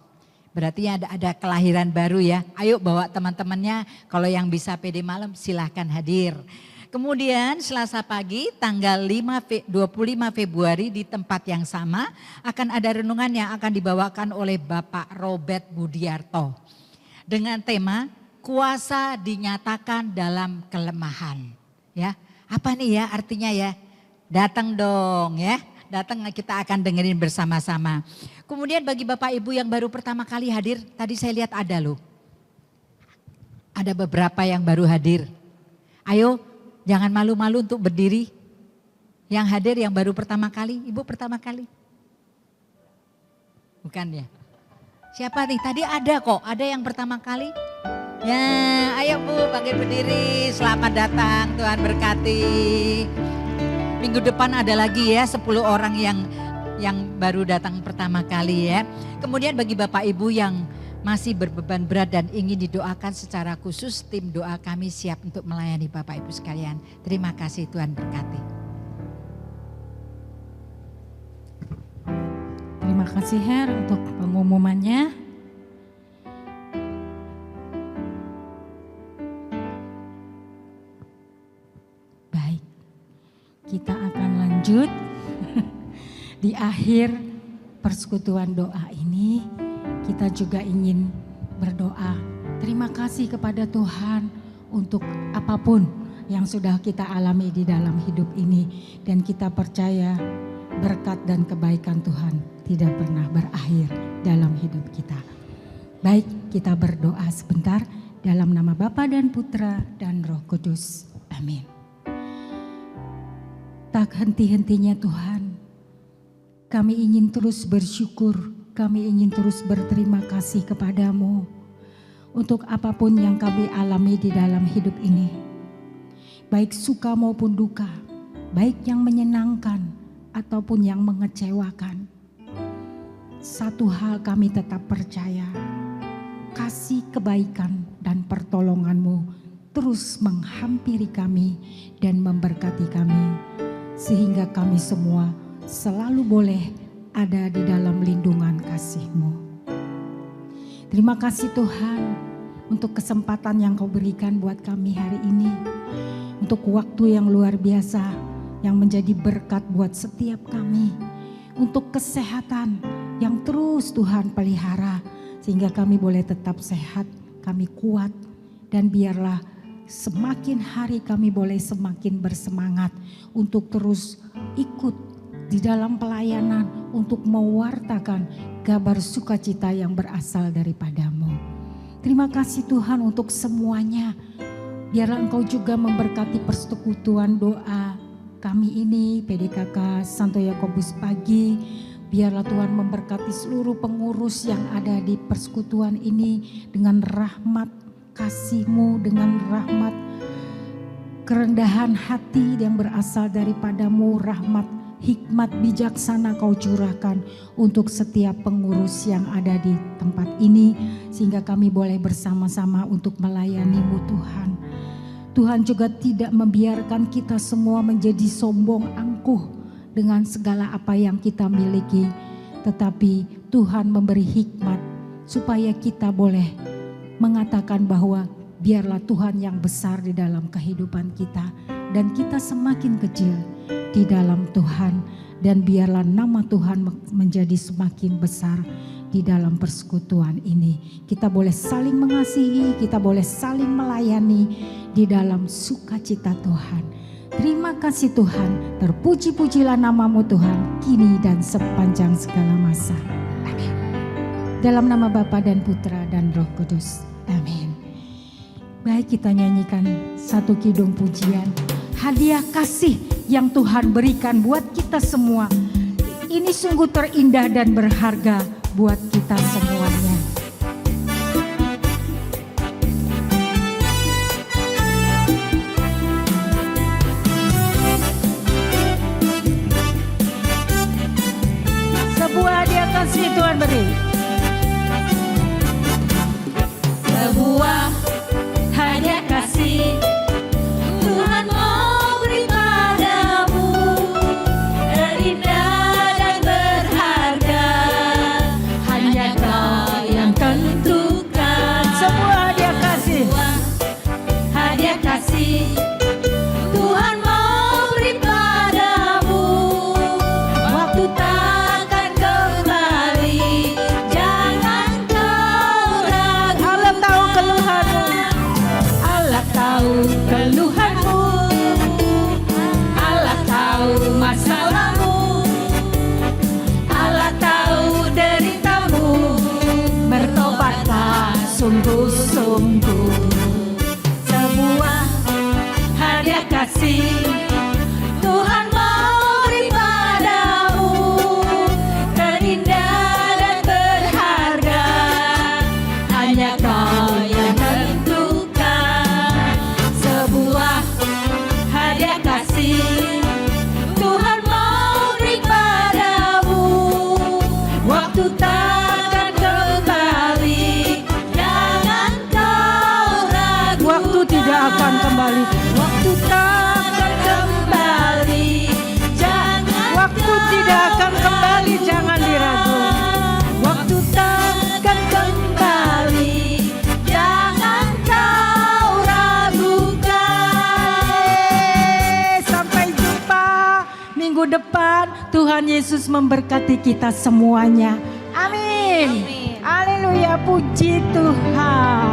Berarti ada kelahiran baru ya. Ayo bawa teman-temannya. Kalau yang bisa PD malam silahkan hadir. Kemudian Selasa pagi tanggal 25 Februari di tempat yang sama akan ada renungan yang akan dibawakan oleh Bapak Robert Budiarto. dengan tema kuasa dinyatakan dalam kelemahan. Ya, apa nih ya artinya ya? Datang dong ya, datang kita akan dengerin bersama-sama. Kemudian bagi Bapak Ibu yang baru pertama kali hadir, tadi saya lihat ada loh. Ada beberapa yang baru hadir. Ayo jangan malu-malu untuk berdiri. Yang hadir yang baru pertama kali, Ibu pertama kali? Bukan ya? Siapa nih? Tadi ada kok, ada yang pertama kali. Ya, ayo Bu, bangkit berdiri. Selamat datang, Tuhan berkati. Minggu depan ada lagi ya 10 orang yang baru datang pertama kali ya. Kemudian bagi Bapak Ibu yang masih berbeban berat dan ingin didoakan secara khusus, tim doa kami siap untuk melayani Bapak Ibu sekalian. Terima kasih, Tuhan berkati. Terima kasih Her untuk pengumumannya. Baik, kita akan lanjut. Di akhir persekutuan doa ini, kita juga ingin berdoa. Terima kasih kepada Tuhan untuk apapun yang sudah kita alami di dalam hidup ini. Dan kita percaya berkat dan kebaikan Tuhan tidak pernah berakhir dalam hidup kita. Baik, kita berdoa sebentar dalam nama Bapa dan Putra dan Roh Kudus. Amin. Tak henti-hentinya Tuhan, kami ingin terus bersyukur, kami ingin terus berterima kasih kepadamu untuk apapun yang kami alami di dalam hidup ini. Baik suka maupun duka, baik yang menyenangkan ataupun yang mengecewakan. Satu hal kami tetap percaya, kasih kebaikan dan pertolongan-Mu terus menghampiri kami dan memberkati kami. Sehingga kami semua selalu boleh ada di dalam lindungan kasih-Mu. Terima kasih Tuhan untuk kesempatan yang Kau berikan buat kami hari ini. Untuk waktu yang luar biasa yang menjadi berkat buat setiap kami. Untuk kesehatan yang terus Tuhan pelihara sehingga kami boleh tetap sehat, kami kuat, dan biarlah semakin hari kami boleh semakin bersemangat untuk terus ikut di dalam pelayanan untuk mewartakan kabar sukacita yang berasal daripada-Mu. Terima kasih Tuhan untuk semuanya. Biarlah Engkau juga memberkati persekutuan doa kami ini, PDKK Santo Yakobus Pagi. Biarlah Tuhan memberkati seluruh pengurus yang ada di persekutuan ini dengan rahmat kasih-Mu, dengan rahmat kerendahan hati yang berasal daripada-Mu, rahmat hikmat bijaksana Kau curahkan untuk setiap pengurus yang ada di tempat ini sehingga kami boleh bersama-sama untuk melayani-Mu Tuhan. Tuhan juga tidak membiarkan kita semua menjadi sombong angkuh dengan segala apa yang kita miliki, tetapi Tuhan memberi hikmat supaya kita boleh mengatakan bahwa biarlah Tuhan yang besar di dalam kehidupan kita dan kita semakin kecil di dalam Tuhan, dan biarlah nama Tuhan menjadi semakin besar di dalam persekutuan ini. Kita boleh saling mengasihi, kita boleh saling melayani di dalam sukacita Tuhan. Terima kasih Tuhan, terpuji-pujilah namamu Tuhan, kini dan sepanjang segala masa. Amin. Dalam nama Bapa dan Putra dan Roh Kudus. Amin. Baik, kita nyanyikan satu kidung pujian. Hadiah kasih yang Tuhan berikan buat kita semua. Ini sungguh terindah dan berharga buat kita semuanya. Sebuah hadiah kasih Tuhan beri. Sebuah hadiah kasih Tuhan mau beri padamu, terindah dan berharga. Hanya Kau yang tahu keluhanmu, Allah tahu masalahmu, Allah tahu deritamu. Bertobatlah sungguh-sungguh. Sebuah hadiah kasih Tuhan mau beri padamu, terindah dan berharga, hanya Kau yang tentukan. Sebuah hadiah kasih Tuhan mau beri padamu, waktu takkan kembali, jangan kau ragu. Waktu tidak akan kembali, waktu takkan kembali, jangan waktu tidak akan kembali, jangan diragu. Waktu takkan kembali, jangan kau ragukan. Sampai jumpa minggu depan. Tuhan Yesus memberkati kita semuanya. Amin. Haleluya, puji Tuhan.